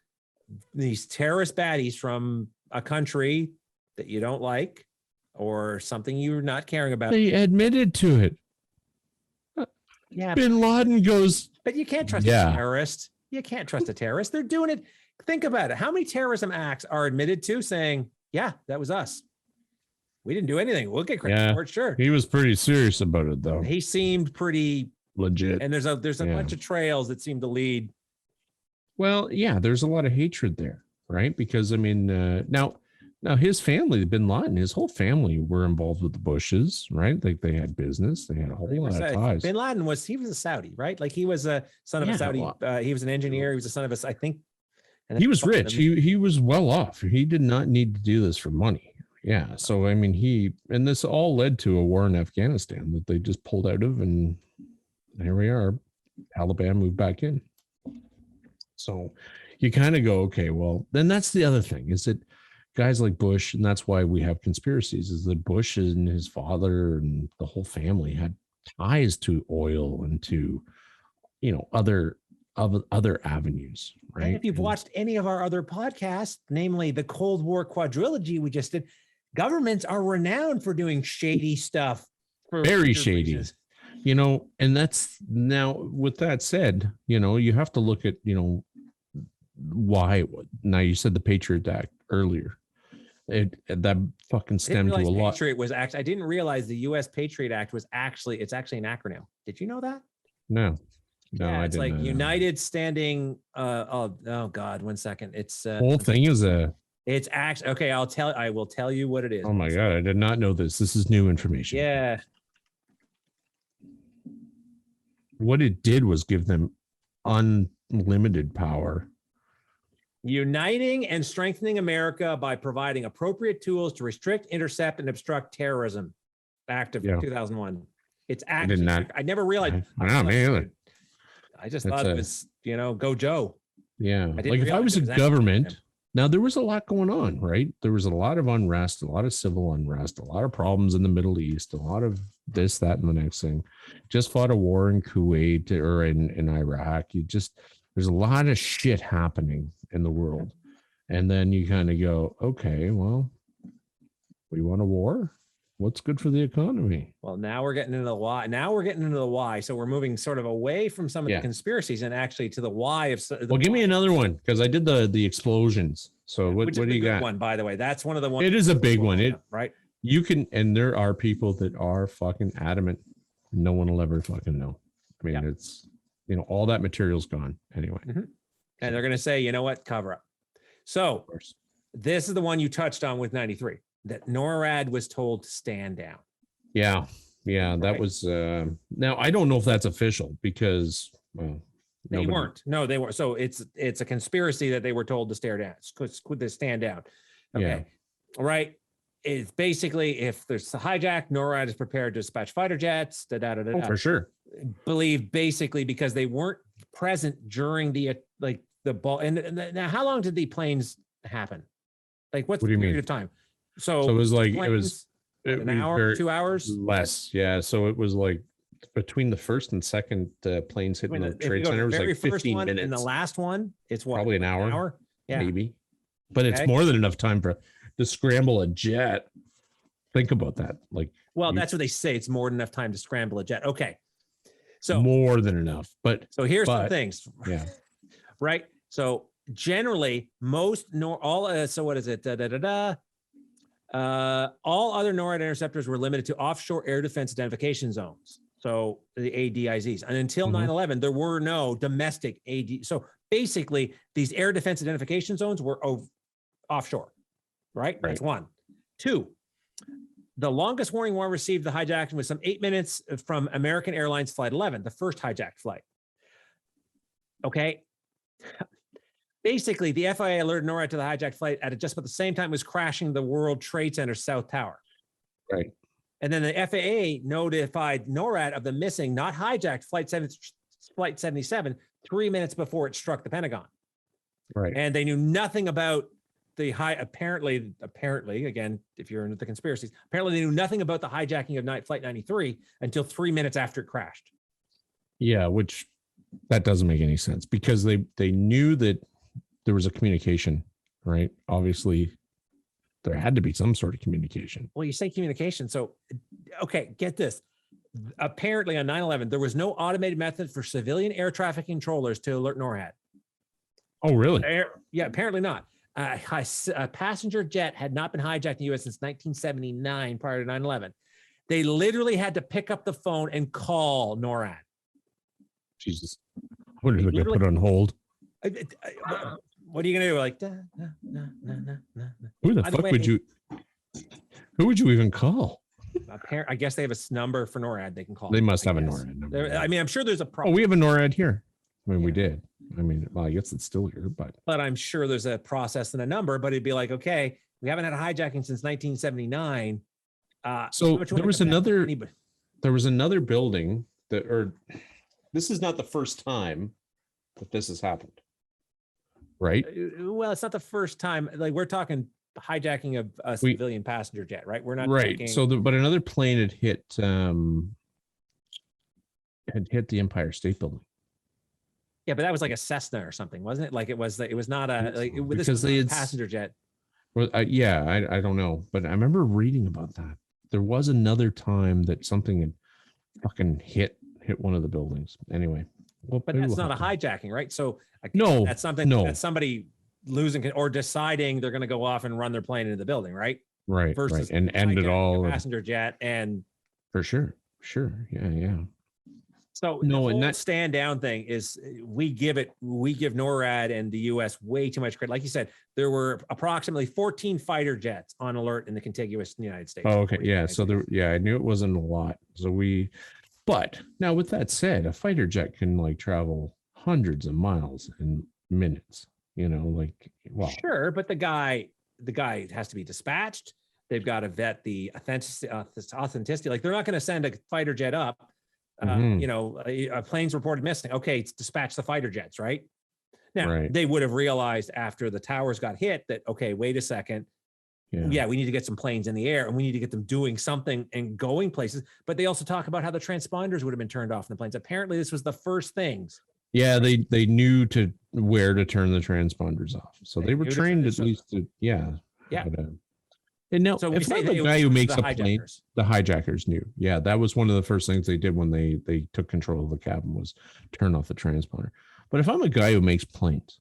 these terrorist baddies from a country that you don't like or something you're not caring about. They admitted to it. Yeah, Bin Laden goes, but you can't trust a terrorist. You can't trust a terrorist. They're doing it. Think about it. How many terrorism acts are admitted to saying, yeah, that was us? We didn't do anything. We'll get credit for it. Sure. He was pretty serious about it, though. He seemed pretty legit. And there's a bunch of trails that seem to lead. Well, yeah, there's a lot of hatred there, right? Because I mean, now his family, Bin Laden, his whole family were involved with the Bushes, right? Like they had business, they had a whole lot of ties. Bin Laden he was a Saudi, right? Like he was a son of a Saudi. He was an engineer. He was a son of a, I think. He was rich. He was well off. He did not need to do this for money. Yeah. So I mean, and this all led to a war in Afghanistan that they just pulled out of, and here we are. Taliban moved back in. So you kind of go, okay, well, then that's the other thing is that guys like Bush, and that's why we have conspiracies, is that Bush and his father and the whole family had ties to oil and to, other avenues, right? And if you've watched any of our other podcasts, namely the Cold War quadrilogy we just did, governments are renowned for doing shady stuff. Very shady. Reasons. And that's now with that said, you have to look at, why. Now you said the Patriot Act earlier. That fucking stemmed to a lot. Patriot was actually, I didn't realize the U.S. Patriot Act was actually an acronym. Did you know that? No, yeah, I it's didn't. Like United Standing. Oh God, 1 second. It's whole thing is It's actually okay. I will tell you what it is. Oh my God, I did not know this. This is new information. Yeah. What it did was give them unlimited power. Uniting and strengthening America by providing appropriate tools to restrict, intercept, and obstruct terrorism. Act of 2001. It's actually, I never realized. I just thought it was, go Joe. Yeah. Like if I was a government, now there was a lot going on, right? There was a lot of unrest, a lot of civil unrest, a lot of problems in the Middle East, a lot of this, that, and the next thing. Just fought a war in Kuwait or in Iraq. There's a lot of shit happening in the world. And then you kind of go, okay, well, we want a war? What's good for the economy? Well, now we're getting into the why. So we're moving sort of away from some of the conspiracies and actually to the why of. Well, give me another one because I did the explosions. So what do you got? One, by the way, that's one of the ones. It is a big one. Right. You can, and there are people that are fucking adamant. No one will ever fucking know. I mean, it's all that material's gone anyway. Mm-hmm. And they're gonna say, you know what, cover up. So this is the one you touched on with 93. That NORAD was told to stand down. Yeah. That was now I don't know if that's official because they weren't. No, they weren't. So it's a conspiracy that they were told to stand down. Okay. Yeah. All right. It's basically if there's a hijack, NORAD is prepared to dispatch fighter jets. For sure. Believe basically because they weren't present during the ball. And now, how long did the planes happen? Like what's the period of time? So it was like planes, an hour, 2 hours less. Yeah. So it was like between the first and second planes hitting the trade center, it was like 15 minutes. And the last one, it's what? Probably an hour. An hour? Yeah. Maybe. But it's more than enough time to scramble a jet. Think about that. That's what they say. It's more than enough time to scramble a jet. Okay. So more than enough. But here's some things. Yeah. Right. So generally, so what is it? All other NORAD interceptors were limited to offshore air defense identification zones. So the ADIZs. And until 9/11, there were no domestic AD. So basically, these air defense identification zones were offshore, right? That's one. Two, the longest warning one received the hijacking was some 8 minutes from American Airlines Flight 11, the first hijacked flight. Okay. Basically, the FIA alerted NORAD to the hijacked flight at just about the same time it was crashing the World Trade Center South Tower. Right. And then the FAA notified NORAD of the missing, not hijacked flight 77 3 minutes before it struck the Pentagon. Right. And they knew nothing about the apparently, again, if you're into the conspiracies, apparently they knew nothing about the hijacking of Flight 93 until 3 minutes after it crashed. Yeah, which that doesn't make any sense because they knew that there was a communication, right? Obviously, there had to be some sort of communication. Well, you say communication. So, okay, get this. Apparently on 9/11, there was no automated method for civilian air traffic controllers to alert NORAD. Oh, really? Yeah, apparently not. A passenger jet had not been hijacked in the U.S. since 1979 prior to 9/11. They literally had to pick up the phone and call NORAD. Jesus. What did they put on hold? What are you going to do? Like, Who the fuck would you? Who would you even call? I guess they have a number for NORAD they can call. They must have a NORAD number. I mean, I'm sure there's a problem. Oh, we have a NORAD here. I mean, we did. I mean, well, I guess it's still here, but I'm sure there's a process and a number, but it'd be like, okay, we haven't had a hijacking since 1979. So there was another building that, or this is not the first time that this has happened, right? Well, it's not the first time. Like we're talking hijacking of a civilian passenger jet, right? We're not right. talking... So, but another plane had hit the Empire State Building. Yeah, but that was like a Cessna or something, wasn't it? Like it was not a like because this was they a had passenger jet. Well, yeah, I don't know, but I remember reading about that. There was another time that something had fucking hit one of the buildings. Anyway, well, but that's not a hijacking, right? So no, that's something that's somebody losing or deciding they're going to go off and run their plane into the building, right? Right, versus right, and end it all passenger jet and for sure, yeah. So no, and that stand down thing is we give NORAD and the U.S. way too much credit. Like you said, there were approximately 14 fighter jets on alert in the contiguous United States. Oh, okay, yeah. So I knew it wasn't a lot. But now with that said, a fighter jet can like travel hundreds of miles in minutes. You know, like sure, but the guy has to be dispatched. They've got to vet the authenticity. Like they're not going to send a fighter jet up. You know, a plane's reported missing. Okay, it's dispatch the fighter jets, right? Now, they would have realized after the towers got hit that, okay, wait a second. Yeah, we need to get some planes in the air and we need to get them doing something and going places. But they also talk about how the transponders would have been turned off in the planes. Apparently, this was the first things. Yeah, they knew where to turn the transponders off. So they were trained at least to, yeah. And now, so if the guy who makes a plane, the hijackers knew. Yeah, that was one of the first things they did when they took control of the cabin was turn off the transponder. But if I'm a guy who makes planes,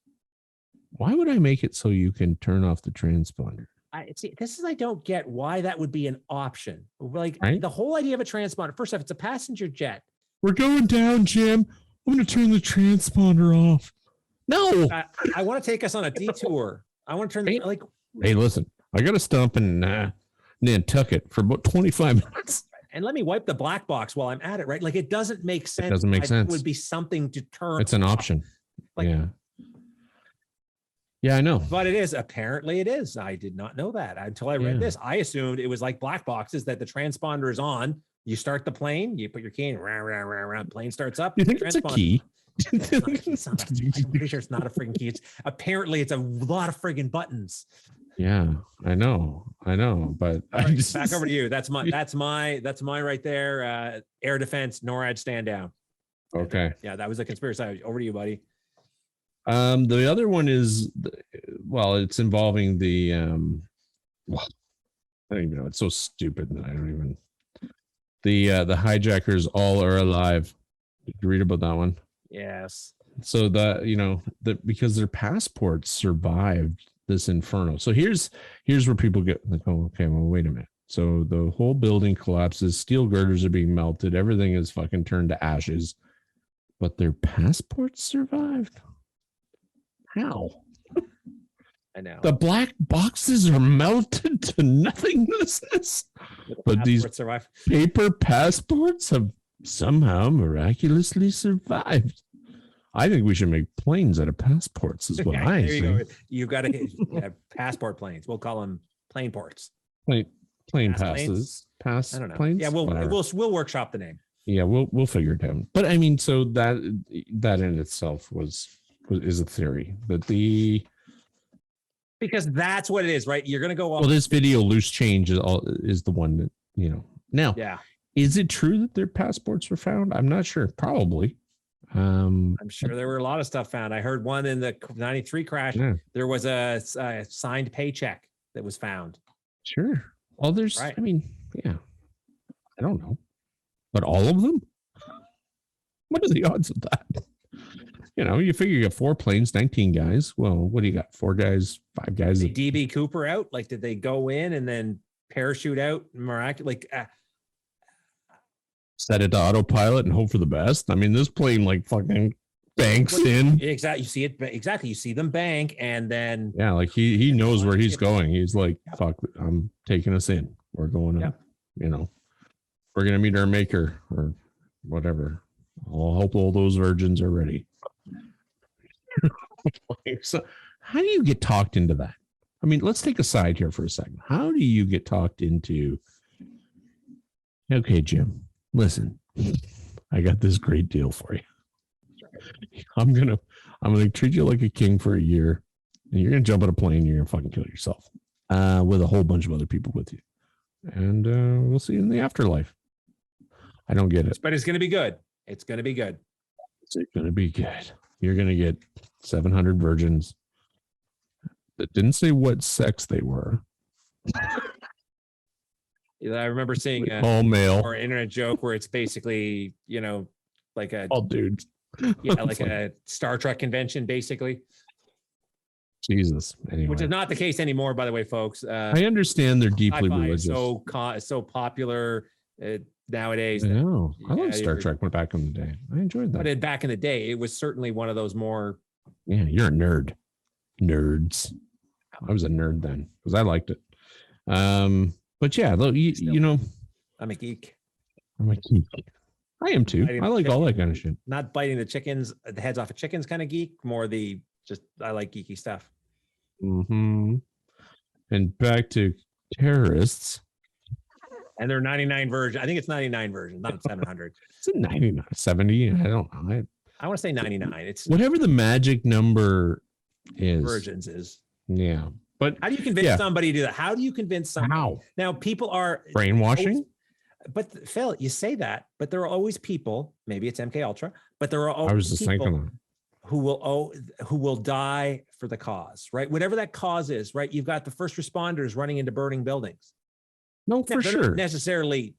why would I make it so you can turn off the transponder? I don't get why that would be an option. Like the whole idea of a transponder. First off, it's a passenger jet. We're going down, Jim. I'm going to turn the transponder off. No, I want to take us on a detour. I want to turn Hey, listen. I got to stop in Nantucket for about 25 minutes. And let me wipe the black box while I'm at it, right? Like it doesn't make sense. It doesn't make sense. It would be something to turn. It's an option. Yeah, I know. But it is. Apparently it is. I did not know that until I read this. I assumed it was like black boxes that the transponder is on. You start the plane, you put your key in, plane starts up. You think it's a key? I'm pretty sure it's not a freaking key. Apparently it's a lot of friggin' buttons. Yeah, I know, but back over to you. That's my right there. Air defense, NORAD stand down. Okay. Yeah, that was a conspiracy. Over to you, buddy. The other one is, it's involving the I don't even know. It's so stupid that I don't even. The hijackers all are alive. Did you read about that one? Yes. So because their passports survived this inferno. So here's where people get like, oh, okay, well, wait a minute. So the whole building collapses, steel girders are being melted, everything is fucking turned to ashes, but their passports survived. How? I know. The black boxes are melted to nothingness, but these paper passports have somehow miraculously survived. I think we should make planes out of passports. Is what I there you think. go. You've got to passport planes. We'll call them plane ports. Plane Pass passes. planes? Pass I don't know. planes. Yeah, Whatever. we'll workshop the name. Yeah, we'll figure it out. But I mean, so that in itself is a theory. But Because that's what it is, right? You're gonna go off. well, this video loose change is the one that Now, Yeah, is it true that their passports were found? I'm not sure. Probably. I'm sure there were a lot of stuff found. I heard one in the '93 crash. Yeah. There was a signed paycheck that was found. Sure. Well, there's. Right. I mean, yeah. I don't know, but all of them. What are the odds of that? You figure you got 4 planes, 19 guys. Well, what do you got? 4 guys, 5 guys. Did DB Cooper out? Like, did they go in and then parachute out? Miraculous. Like, set it to autopilot and hope for the best. I mean, this plane like fucking banks in. Exactly. You see it. Exactly. You see them bank, and then Yeah, like he knows where he's going. He's like, fuck, I'm taking us in. We're going to, we're going to meet our maker or whatever. I'll hope all those virgins are ready. So how do you get talked into that? I mean, let's take a side here for a second. How do you get talked into, okay, Jim, listen, I got this great deal for you. I'm gonna treat you like a king for a year, and you're gonna jump on a plane and you're gonna fucking kill yourself with a whole bunch of other people with you, and we'll see you in the afterlife. I don't get it, but it's gonna be good. It's gonna be good. It's gonna be good. You're gonna get 700 virgins that didn't say what sex they were. I remember seeing all male or internet joke where it's basically like all dudes. Yeah, like a Star Trek convention, basically. Jesus. Anyway. Which is not the case anymore, by the way, folks. I understand they're deeply religious. So popular nowadays. I know. I love Star Trek back in the day. I enjoyed that. But back in the day, it was certainly one of those more. Yeah, you're a nerd. Nerds. I was a nerd then because I liked it. But yeah, I'm a geek. I'm a geek. I am too. I like all that kind of shit. Not biting the heads off of chickens kind of geek, more I like geeky stuff. Mm-hmm. And back to terrorists. And they're 99 version. I think it's 99 version, not 700. It's a 99, 70. I don't know. I want to say 99. It's whatever the magic number is. Versions is. Yeah. But how do you convince somebody to do that? How do you convince somebody? How? Now people are brainwashing. But Phil, you say that, but there are always people, maybe it's MK Ultra, but there are always I was just thinking who will die for the cause, right? Whatever that cause is, right? You've got the first responders running into burning buildings. No, for they're sure. Not necessarily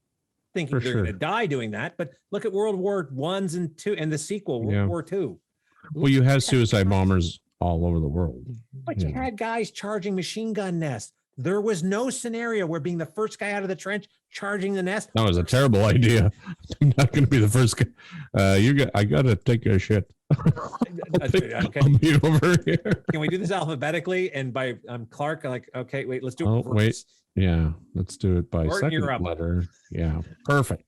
thinking they're going to die doing that, but look at World War I's and II and the sequel, World War II. Well, you have suicide bombers all over the world. But you had guys charging machine gun nests. There was no scenario where being the first guy out of the trench charging the nest. That was a terrible idea. I'm not going to be the first guy. I got to take a shit. Okay. I'll be over here. Can we do this alphabetically? And by Clark, I'm like, okay, wait, let's do it. Oh, wait. Yeah, let's do it by second letter. Yeah, perfect.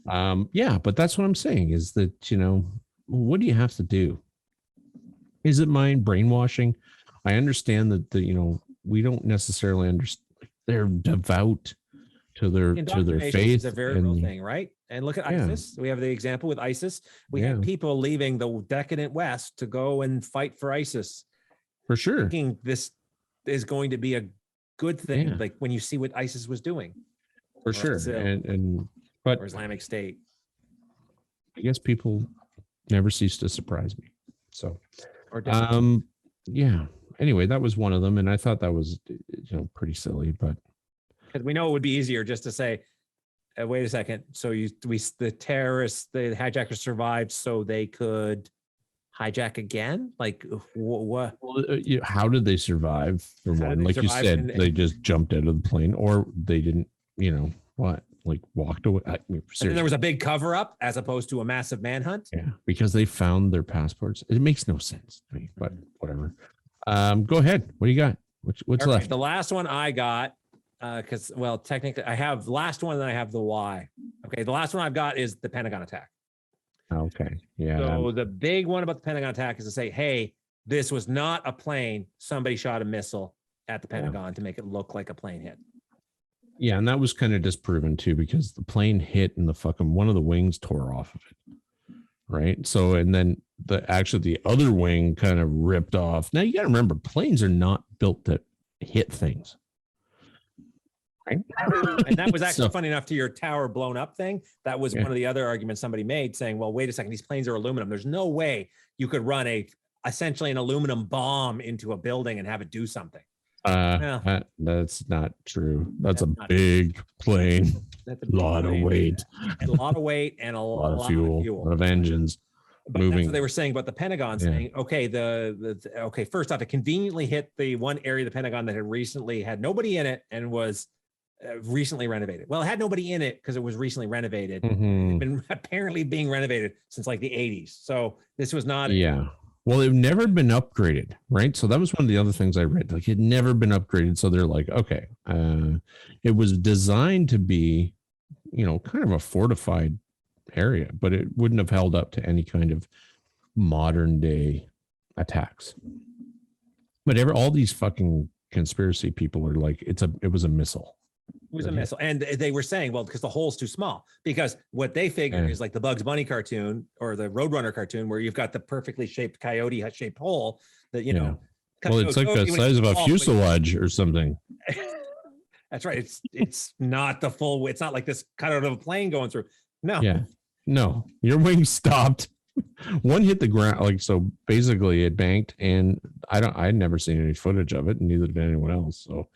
Yeah, but that's what I'm saying is that, what do you have to do? Is it mind brainwashing? I understand that we don't necessarily understand. They're devout to their faith. It's a very real thing, right? And look at ISIS. We have the example with ISIS. We have people leaving the decadent West to go and fight for ISIS. For sure. Thinking this is going to be a good thing, like when you see what ISIS was doing. For sure. But Islamic State. I guess people never cease to surprise me. So, yeah. Anyway, that was one of them, and I thought that was, pretty silly. But because we know it would be easier just to say, "Wait a second." So the terrorists, the hijackers survived, so they could hijack again. Like what? Well, how did they survive? For one, like you said, they just jumped out of the plane, or they didn't. Like walked away. And then there was a big cover up as opposed to a massive manhunt. Yeah, because they found their passports. It makes no sense to me, but whatever. Go ahead. What do you got? What's left? The last one I got, because technically I have the last one and I have the why. Okay, the last one I've got is the Pentagon attack. Okay. Yeah. So the big one about the Pentagon attack is to say, hey, this was not a plane. Somebody shot a missile at the Pentagon to make it look like a plane hit. Yeah, and that was kind of disproven too, because the plane hit and the fucking one of the wings tore off of it. Right. So, and then the other wing kind of ripped off. Now you got to remember, planes are not built to hit things. Right. And that was actually funny enough to your tower blown up thing. That was one of the other arguments somebody made, saying, well, wait a second, these planes are aluminum. There's no way you could run essentially an aluminum bomb into a building and have it do something. That's not true. That's a big plane. That's a lot of weight. A lot of weight and a lot of fuel. A lot of engines. But moving. That's what they were saying about the Pentagon, saying, okay, okay, first off, it conveniently hit the one area of the Pentagon that had recently had nobody in it and was recently renovated. Well, it had nobody in it because it was recently renovated. It's been apparently being renovated since like the 80s. So this was not. Well, it never been upgraded, right? So that was one of the other things I read. Like, it had never been upgraded. So they're like, okay, it was designed to be, kind of a fortified area, but it wouldn't have held up to any kind of modern day attacks. But all these fucking conspiracy people are like, it was a missile. It was a missile. And they were saying, well, because the hole's too small, because what they figure is like the Bugs Bunny cartoon or the Roadrunner cartoon, where you've got the perfectly shaped coyote shaped hole that, well, it's like the size of a fuselage or something. That's right. It's not the full, it's not like this cut out of a plane going through. No. Yeah. No, your wing stopped. One hit the ground. Like, so basically it banked, and I'd never seen any footage of it, and neither did anyone else. So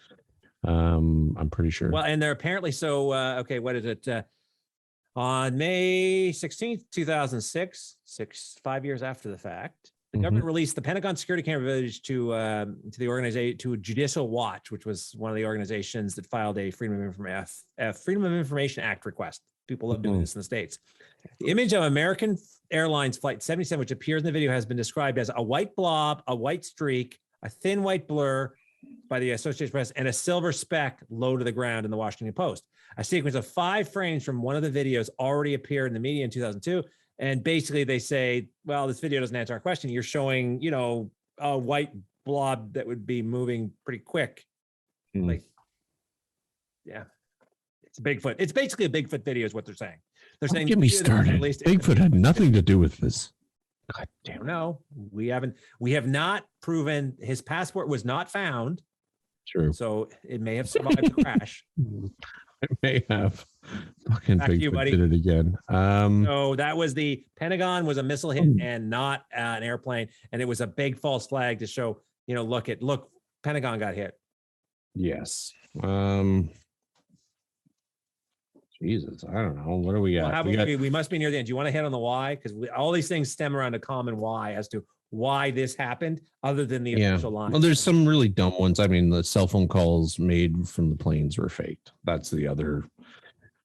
I'm pretty sure. Well, and they're apparently okay, what is it? On May 16th, 2006, 5 years after the fact, the government released the Pentagon security camera footage to the organization, to Judicial Watch, which was one of the organizations that filed a Freedom of Information Act request. People love doing this in the States. The image of American Airlines Flight 77, which appears in the video, has been described as a white blob, a white streak, a thin white blur by the Associated Press, and a silver speck low to the ground in the Washington Post. A sequence of 5 frames from one of the videos already appeared in the media in 2002. And basically they say, well, this video doesn't answer our question. You're showing, a white blob that would be moving pretty quick. Like, yeah. It's a Bigfoot. It's basically a Bigfoot video is what they're saying. They're saying, get me started. Bigfoot had nothing to do with this. God damn. No, we have not proven his passport was not found. True. So it may have survived the crash. It may have. Fucking Bigfoot did it again. So that was the Pentagon was a missile hit and not an airplane. And it was a big false flag to show, look, Pentagon got hit. Yes. Jesus, I don't know. What do we got? Well, we must be near the end. Do you want to hit on the why? Because all these things stem around a common why as to why this happened, other than the official line. Well, there's some really dumb ones. I mean, the cell phone calls made from the planes were faked. That's the other.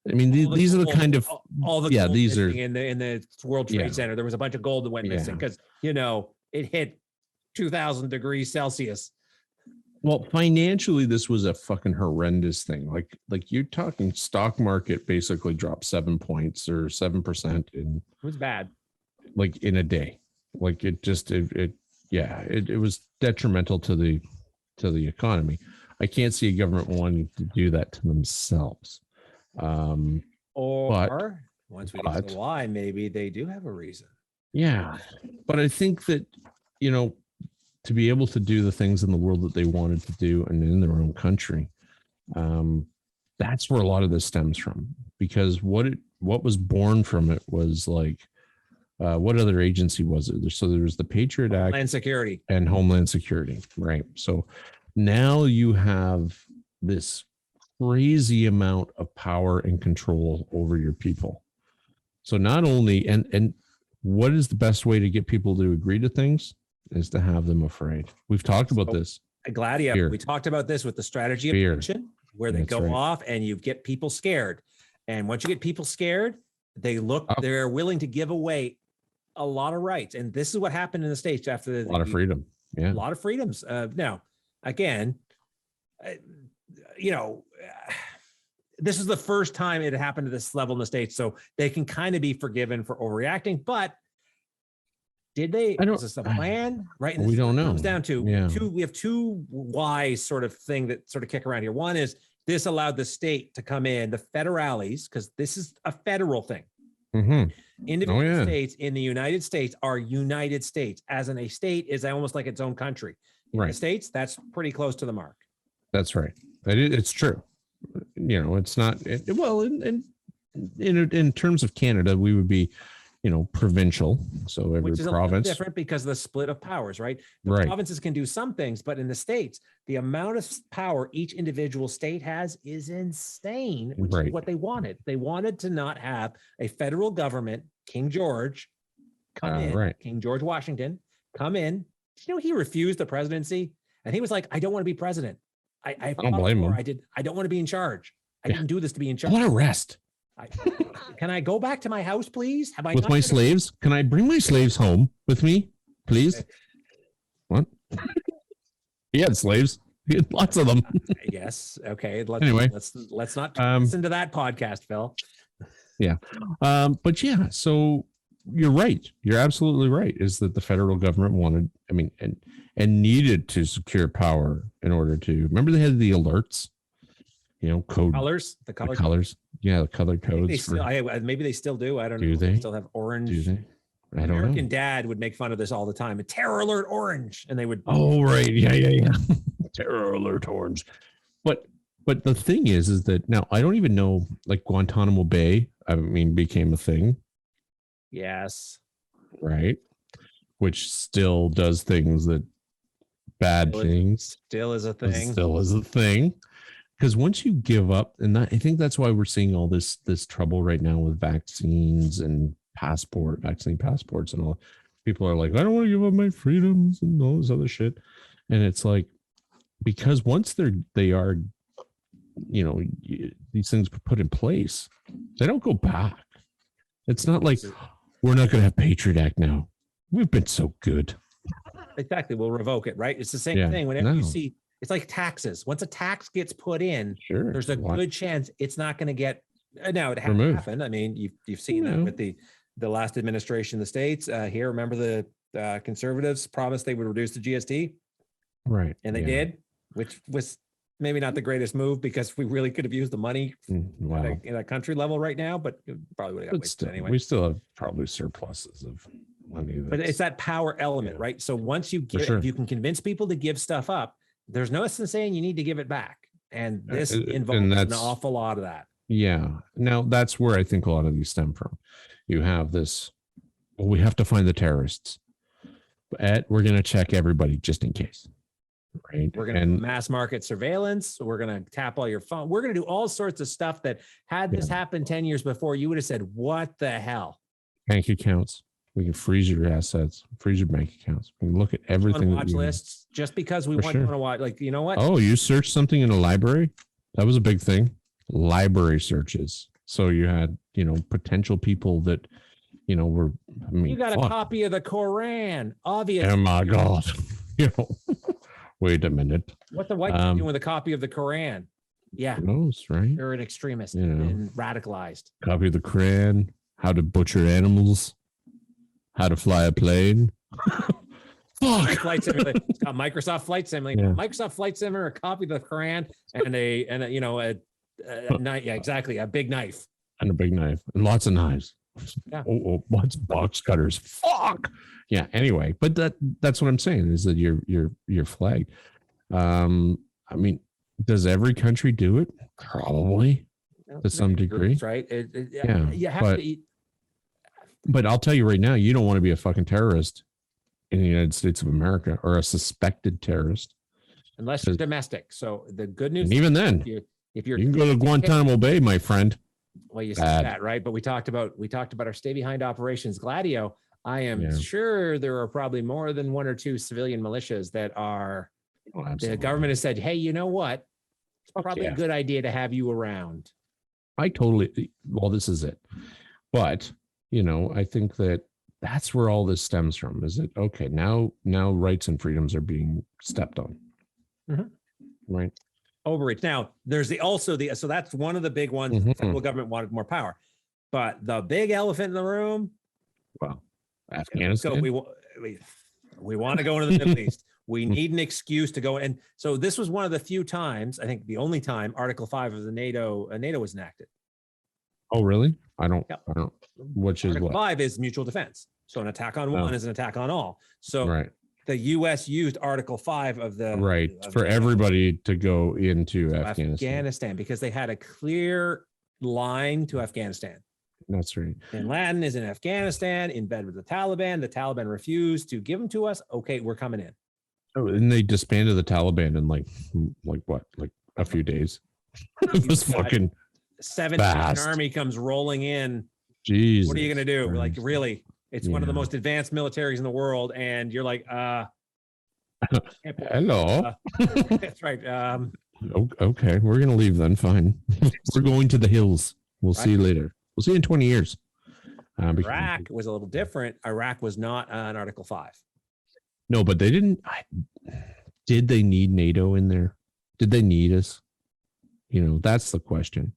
I mean, these are the kind of all the these are in the World Trade Center. There was a bunch of gold that went missing because it hit 2,000 degrees Celsius. Well, financially, this was a fucking horrendous thing. Like you're talking stock market basically dropped 7 points or 7% in. It was bad. Like in a day. Like it was detrimental to the economy. I can't see a government wanting to do that to themselves. Once we get to why, maybe they do have a reason. Yeah, but I think that to be able to do the things in the world that they wanted to do and in their own country, that's where a lot of this stems from. Because what was born from it was like, what other agency was it? So there was the Patriot Act, Homeland Security, and Homeland Security, right? So now you have this crazy amount of power and control over your people. So not only and what is the best way to get people to agree to things is to have them afraid. We've talked about this. We talked about this with the strategy of attention, where they go off and you get people scared. And once you get people scared, they're willing to give away a lot of rights. And this is what happened in the States after a lot of freedom. Yeah. A lot of freedoms. Now, again, this is the first time it happened to this level in the States. So they can kind of be forgiven for overreacting, but did they? Is this a plan? Right. And we don't know. It comes down to Yeah. we have two whys sort of thing that sort of kick around here. One is this allowed the state to come in, the federales, because this is a federal thing. Individual states in the United States are United States, as in a state is almost like its own country. In the States, that's pretty close to the mark. That's right. It's true. You know, it's not well in terms of Canada, we would be, you know, provincial. So every Which is province a different because of the split of powers, right? The provinces can do some things, but in the states, the amount of power each individual state has is insane, which is what they wanted. They wanted to not have a federal government, King George, come in, King George Washington, come in. You know, he refused the presidency and he was like, I don't want to be president. I don't blame him. I don't want to be in charge. I didn't do this to be in charge. I want to rest. Can I go back to my house, please? Have I with my slaves? Can I bring my slaves home with me, please? What? He had slaves. He had lots of them. Yes. Okay. Let's not listen to that podcast, Phil. Yeah. But yeah, so you're right. You're absolutely right. Is that the federal government wanted, I mean, and needed to secure power in order to, remember they had the alerts, you know, code colors, the colors. Yeah, the color codes. Maybe they still do. I don't know. Do they still have orange? Do they? I don't know. American Dad would make fun of this all the time. A terror alert orange, and they would. Oh right, yeah. Terror alert orange. But the thing is that now I don't even know. Like Guantanamo Bay, I mean, became a thing. Yes. Right. Which still does things that bad things. Still is a thing. Still is a thing. Because once you give up, and I think that's why we're seeing all this trouble right now with vaccines and vaccine passports and all. People are like, I don't want to give up my freedoms and all this other shit. And it's like, because once they are, you know, these things put in place, they don't go back. It's not like we're not going to have Patriot Act now. We've been so good. Exactly. We'll revoke it, right? It's the same thing. Whenever you see, it's like taxes. Once a tax gets put in, there's a good chance it's not going to get. Now it has happened. I mean, you've seen that with the last administration in the States. Here, remember the conservatives promised they would reduce the GST, right? And they did, which was maybe not the greatest move because we really could have used the money in a country level right now, but it probably would have got wasted anyway. We still have probably surpluses of money. But it's that power element, right? So once you if you can convince people to give stuff up, there's no sense in saying you need to give it back. And this involves an awful lot of that. Yeah. Now that's where I think a lot of these stem from. You have this, well, we have to find the terrorists. We're going to check everybody just in case. Right. We're going to do mass market surveillance. We're going to tap all your phone. We're going to do all sorts of stuff that had this happened 10 years before, you would have said, what the hell? Bank accounts. We can freeze your assets, freeze your bank accounts. We can look at everything. Watch lists just because we want to watch. Like, you know what? Oh, you searched something in a library? That was a big thing. Library searches. So you had, you know, potential people that, you know, were. I mean, you got a copy of the Koran, obviously. Oh my God! You know, wait a minute. What the white doing with a copy of the Koran? Yeah, who knows, right? You're an extremist and radicalized. Copy of the Koran. How to butcher animals. How to fly a plane. Flight simulator. It's got Microsoft Flight Simulator. Yeah. Microsoft Flight Simulator, a copy of the Quran, and a you know a knife. Yeah, exactly. A big knife. And a big knife. And lots of knives. Yeah. Oh, lots of box cutters. Fuck. Yeah. Anyway, but that's what I'm saying is that you're flagged. I mean, does every country do it? Probably to some degree. Groups, right? You have to eat. But I'll tell you right now, you don't want to be a fucking terrorist in the United States of America or a suspected terrorist. Unless you're domestic. So the good news, and even then, you can go to Guantanamo Bay, my friend. Well, you said that, right? But we talked about our stay behind operations, Gladio. I am sure there are probably more than one or two civilian militias that are. The government has said, hey, you know what? It's probably a good idea to have you around. Well, this is it. But, you know, I think that's where all this stems from. Is it okay? Now rights and freedoms are being stepped on. Mm-hmm. Right. overreach. Now, there's so that's one of the big ones. Mhm. The federal government wanted more power, but the big elephant in the room. Well, So Afghanistan. we want to go into the Middle East. We need an excuse to go. And so this was one of the few times, I think the only time, Article 5 of the NATO was enacted. Oh, really? I don't. Yep. Which is Article what? 5 is mutual defense. So an attack on one is an attack on all. So Right. the U.S. used Article 5 of the For everybody to go into Afghanistan. because they had a clear line to Afghanistan. That's right. Bin Laden is in Afghanistan, in bed with the Taliban. The Taliban refused to give them to us. Okay, we're coming in. Oh, and they disbanded the Taliban in like what? Like a few days. It was fucking 17 army comes rolling in. Jesus. What are you going to do? Christ. Like, really? It's one of the most advanced militaries in the world. And you're like, hello. That's right. Okay, we're going to leave then. Fine. We're going to the hills. We'll see you later. We'll see you in 20 years. Iraq was a little different. Iraq was not on Article 5. No, but they didn't. Did they need NATO in there? Did they need us? That's the question.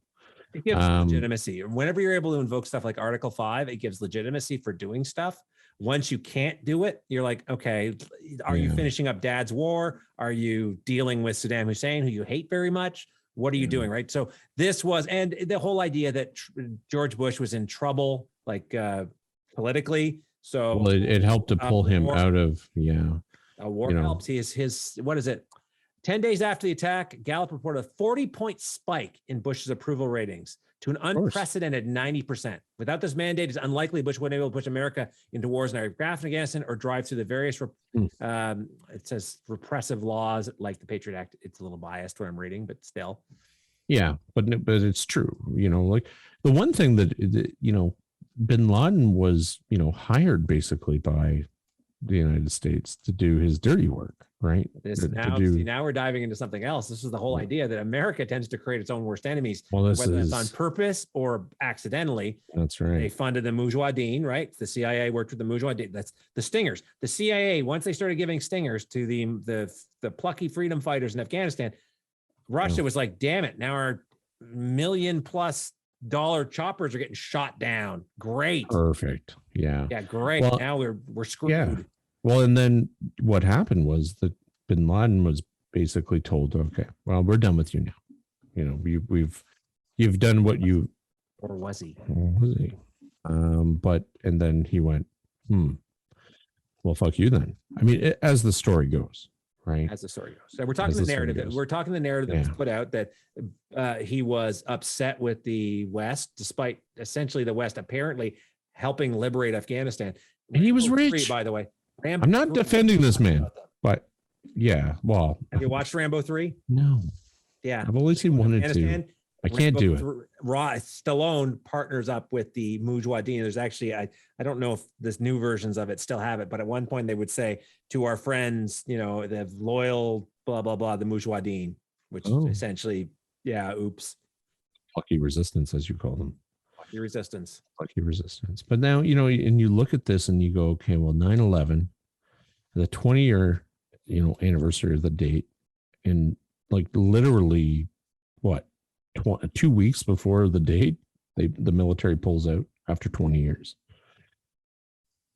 It gives legitimacy. Whenever you're able to invoke stuff like Article 5, it gives legitimacy for doing stuff. Once you can't do it, you're like, okay, are you finishing up Dad's war? Are you dealing with Saddam Hussein, who you hate very much? What are you doing, right? So this was, and the whole idea that George Bush was in trouble, like politically. So it helped to pull him out of, a war helps. His what is it? 10 days after the attack, Gallup reported a 40-point spike in Bush's approval ratings to an unprecedented 90%. Without this mandate, it's unlikely Bush would be able to push America into wars in Iraq, Afghanistan, or drive through the various, it says repressive laws like the Patriot Act. It's a little biased what I'm reading, but still. Yeah, but it's true. Like the one thing that, Bin Laden was, hired basically by the United States to do his dirty work, right? Now we're diving into something else. This is the whole idea that America tends to create its own worst enemies, whether it's on purpose or accidentally. That's right. They funded the Mujahideen, right? The CIA worked with the Mujahideen. That's the stingers. The CIA, once they started giving stingers to the plucky freedom fighters in Afghanistan, Russia was like, damn it, now our $1 million+ choppers are getting shot down. Great. Perfect. Yeah. Yeah, great. Well, now we're screwed. Yeah. Well, and then what happened was that Bin Laden was basically told, okay, well, we're done with you now. You've done what you. Or was he? Or was he? And then he went, well, fuck you then. I mean, as the story goes, right? As the story goes. So we're talking the narrative. We're talking the narrative that was put out that he was upset with the West, despite essentially the West apparently helping liberate Afghanistan. And he was rich, by the way. I'm not defending this man, but yeah. Well, have you watched Rambo 3? No. Yeah, I've only seen 1 and 2. I can't do it. Stallone partners up with the Mujahideen. There's actually, I don't know if this new versions of it still have it, but at one point they would say to our friends, the loyal, blah, blah, blah, the Mujahideen, which essentially, oops. Plucky resistance, as you call them. Plucky resistance. But now, and you look at this and you go, okay, well, 9/11, the 20-year, anniversary of the date, and like literally, what, 2 weeks before the date, the military pulls out after 20 years.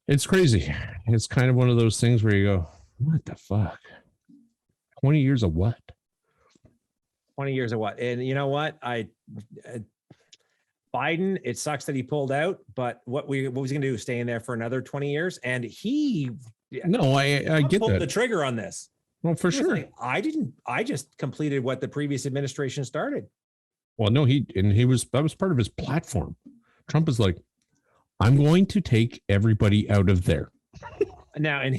It's crazy. It's kind of one of those things where you go, what the fuck? 20 years of what? 20 years of what? And you know what? Biden, it sucks that he pulled out, but what was he going to do? Stay in there for another 20 years? And he I get pulled that. the trigger on this. Well, for sure. Like, I just completed what the previous administration started. Well, no, that was part of his platform. Trump is like, I'm going to take everybody out of there. Now, and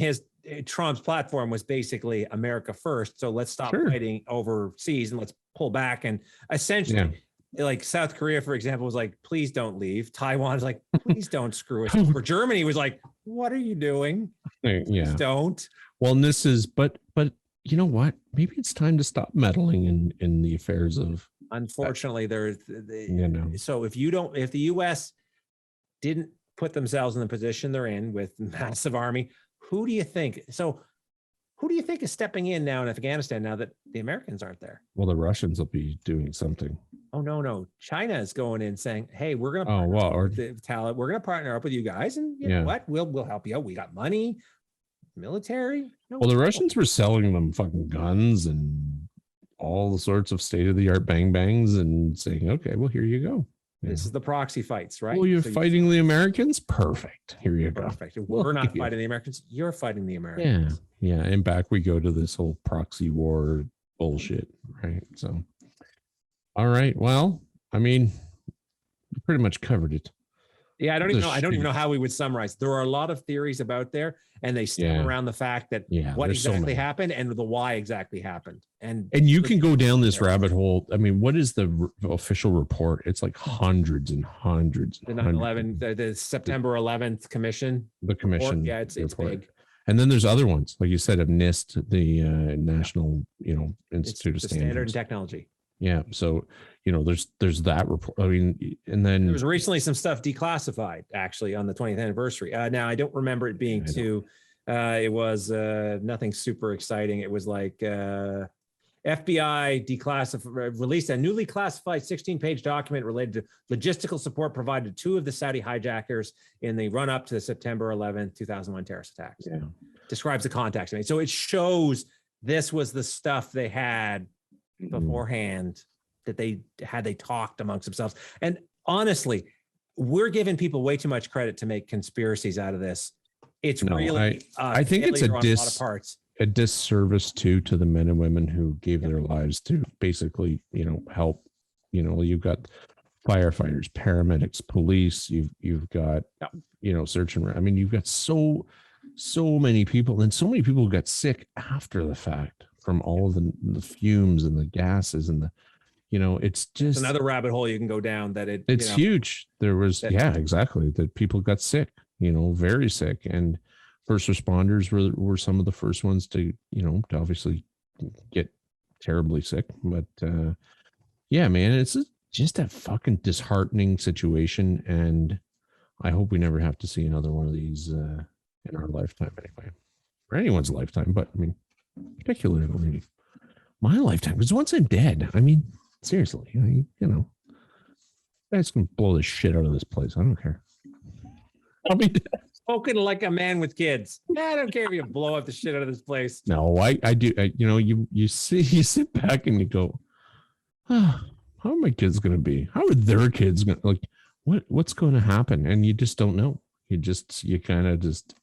Trump's platform was basically America first. So let's stop fighting overseas and let's pull back. And essentially, like South Korea, for example, was like, please don't leave. Taiwan is like, please don't screw us over. Germany was like, what are you doing? Please don't. Well, and this is, but you know what? Maybe it's time to stop meddling in the affairs of. Unfortunately, so if the U.S. didn't put themselves in the position they're in with massive army, who do you think? So Who do you think is stepping in now in Afghanistan now that the Americans aren't there? Well, the Russians will be doing something. Oh, no. China is going in saying, hey, we're going to we're going to partner up with you guys. And you know what? We'll help you out. We got money, military. No, well, the Russians were selling them fucking guns and all the sorts of state-of-the-art bang-bangs and saying, okay, well, here you go. This is the proxy fights, right? Well, you're fighting the Americans? Perfect. Here you go. Perfect. We're not fighting the Americans. You're fighting the Americans. Yeah. And back we go to this whole proxy war bullshit, right? So, all right. Well, I mean, you pretty much covered it. Yeah, I don't even know how we would summarize. There are a lot of theories about there, and they stem around the fact that what exactly happened and the why exactly happened. And you can go down this rabbit hole. I mean, what is the official report? It's like hundreds and hundreds. The 9/11, the September 11th commission. The commission. Report. Yeah, it's big. And then there's other ones, like you said, of NIST, the National, Institute of Standard and Technology. Yeah. So, there's that report. I mean, and then there was recently some stuff declassified actually on the 20th anniversary. Now I don't remember it being it was nothing super exciting. It was like FBI released a newly classified 16-page document related to logistical support provided to 2 of the Saudi hijackers in the run up to the September 11th, 2001 terrorist attacks. Yeah. Describes the context. So it shows this was the stuff they had beforehand that they talked amongst themselves. And honestly, we're giving people way too much credit to make conspiracies out of this. It's I think it's a disservice to the men and women who gave their lives to basically, help. You've got firefighters, paramedics, police, you've got, search and I mean, you've got so many people, and so many people got sick after the fact from all of the fumes and the gases and it's just another rabbit hole you can go down that it's huge. There was, exactly. That people got sick, very sick. And first responders were some of the first ones to obviously get terribly sick. But man, it's just a fucking disheartening situation. And I hope we never have to see another one of these in our lifetime anyway, or anyone's lifetime. But I mean, particularly my lifetime, because once I'm dead, I mean, seriously, guys can blow the shit out of this place. I don't care. I'll be dead. Spoken like a man with kids. I don't care if you blow up the shit out of this place. No, I do. You sit back and you go, how are my kids going to be? How are their kids going to, what's going to happen? And you just don't know. You kind of just.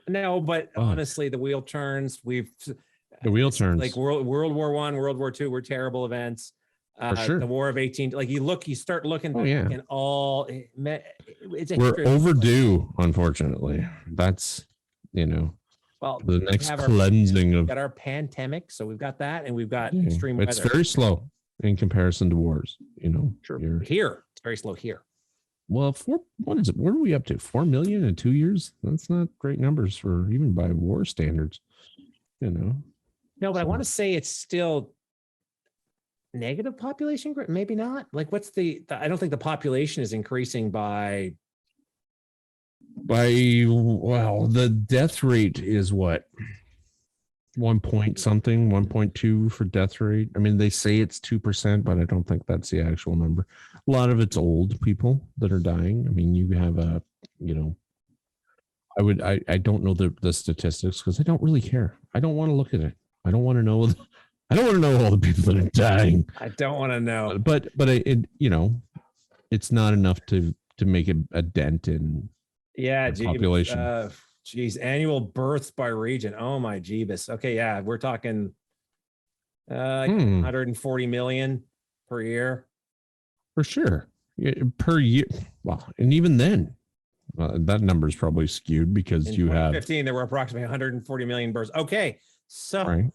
No, but honestly, the wheel turns. The wheel turns. Like World War I, World War II were terrible events. For sure. The War of 18. Like you start looking back and all. We're overdue, unfortunately. That's well, the next cleansing of. Got our pandemic, so we've got that, and we've got extreme weather. It's very slow in comparison to wars. True. Here, it's very slow here. Well, what is it? What are we up to? 4 million in 2 years? That's not great numbers for even by war standards. No, but I want to say it's still negative population growth. Maybe not. Like, what's I don't think the population is increasing by. The death rate is what? 1 point something, 1.2 for death rate. I mean, they say it's 2%, but I don't think that's the actual number. A lot of it's old people that are dying. I mean, you have I don't know the statistics because I don't really care. I don't want to look at it. I don't want to know. I don't want to know all the people that are dying. I don't want to know. But it's not enough to make a dent in population. Annual births by region. Oh my jeebus. Okay, yeah, we're talking 140 million per year. For sure. Per year. Well, and even then, that number is probably skewed because in 2015 there were approximately 140 million births. Okay, so 4 million.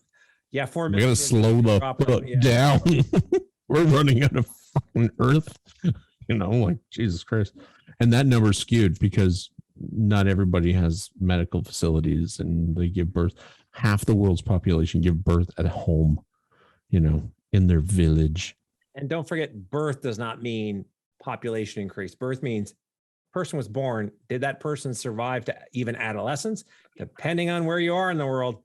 We gotta slow the foot down. We're running out of fucking Earth. Jesus Christ. And that number is skewed because not everybody has medical facilities and they give birth. Half the world's population give birth at home, in their village. And don't forget, birth does not mean population increase. Birth means person was born. Did that person survive to even adolescence? Depending on where you are in the world,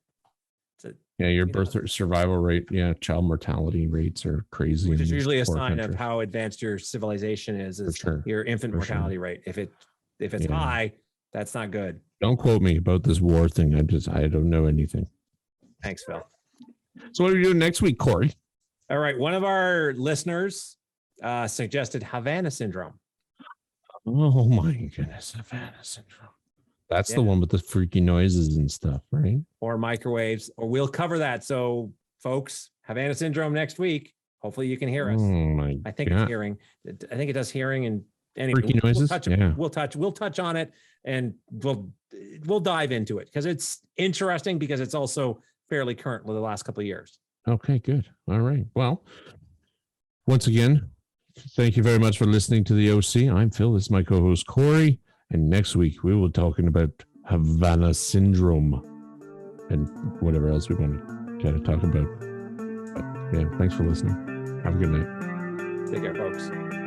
Yeah, your You know? birth survival rate, child mortality rates are crazy. Which is in these usually a poor sign of countries. how advanced your civilization is sure. your infant For mortality rate. If it's Yeah. high, that's not good. Don't quote me about this war thing. I don't know anything. Thanks, Phil. So what are we doing next week, Corey? All right. One of our listeners suggested Havana syndrome. Oh my goodness, Havana syndrome. That's the Yeah. one with the freaky noises and stuff, right? Or microwaves, or we'll cover that. So, folks, Havana syndrome next week. Hopefully, you can hear us. Oh my I think God. it's hearing. I think it does hearing and anyway, Freaky noises. We'll touch on it, and we'll dive into it because it's interesting because it's also fairly current with the last couple of years. Okay, good. All right. Well, once again, thank you very much for listening to the OC. I'm Phil. This is my co-host Corey, and next week we will be talking about Havana syndrome and whatever else we want to kind of talk about. But yeah, thanks for listening. Have a good night. Take care, folks.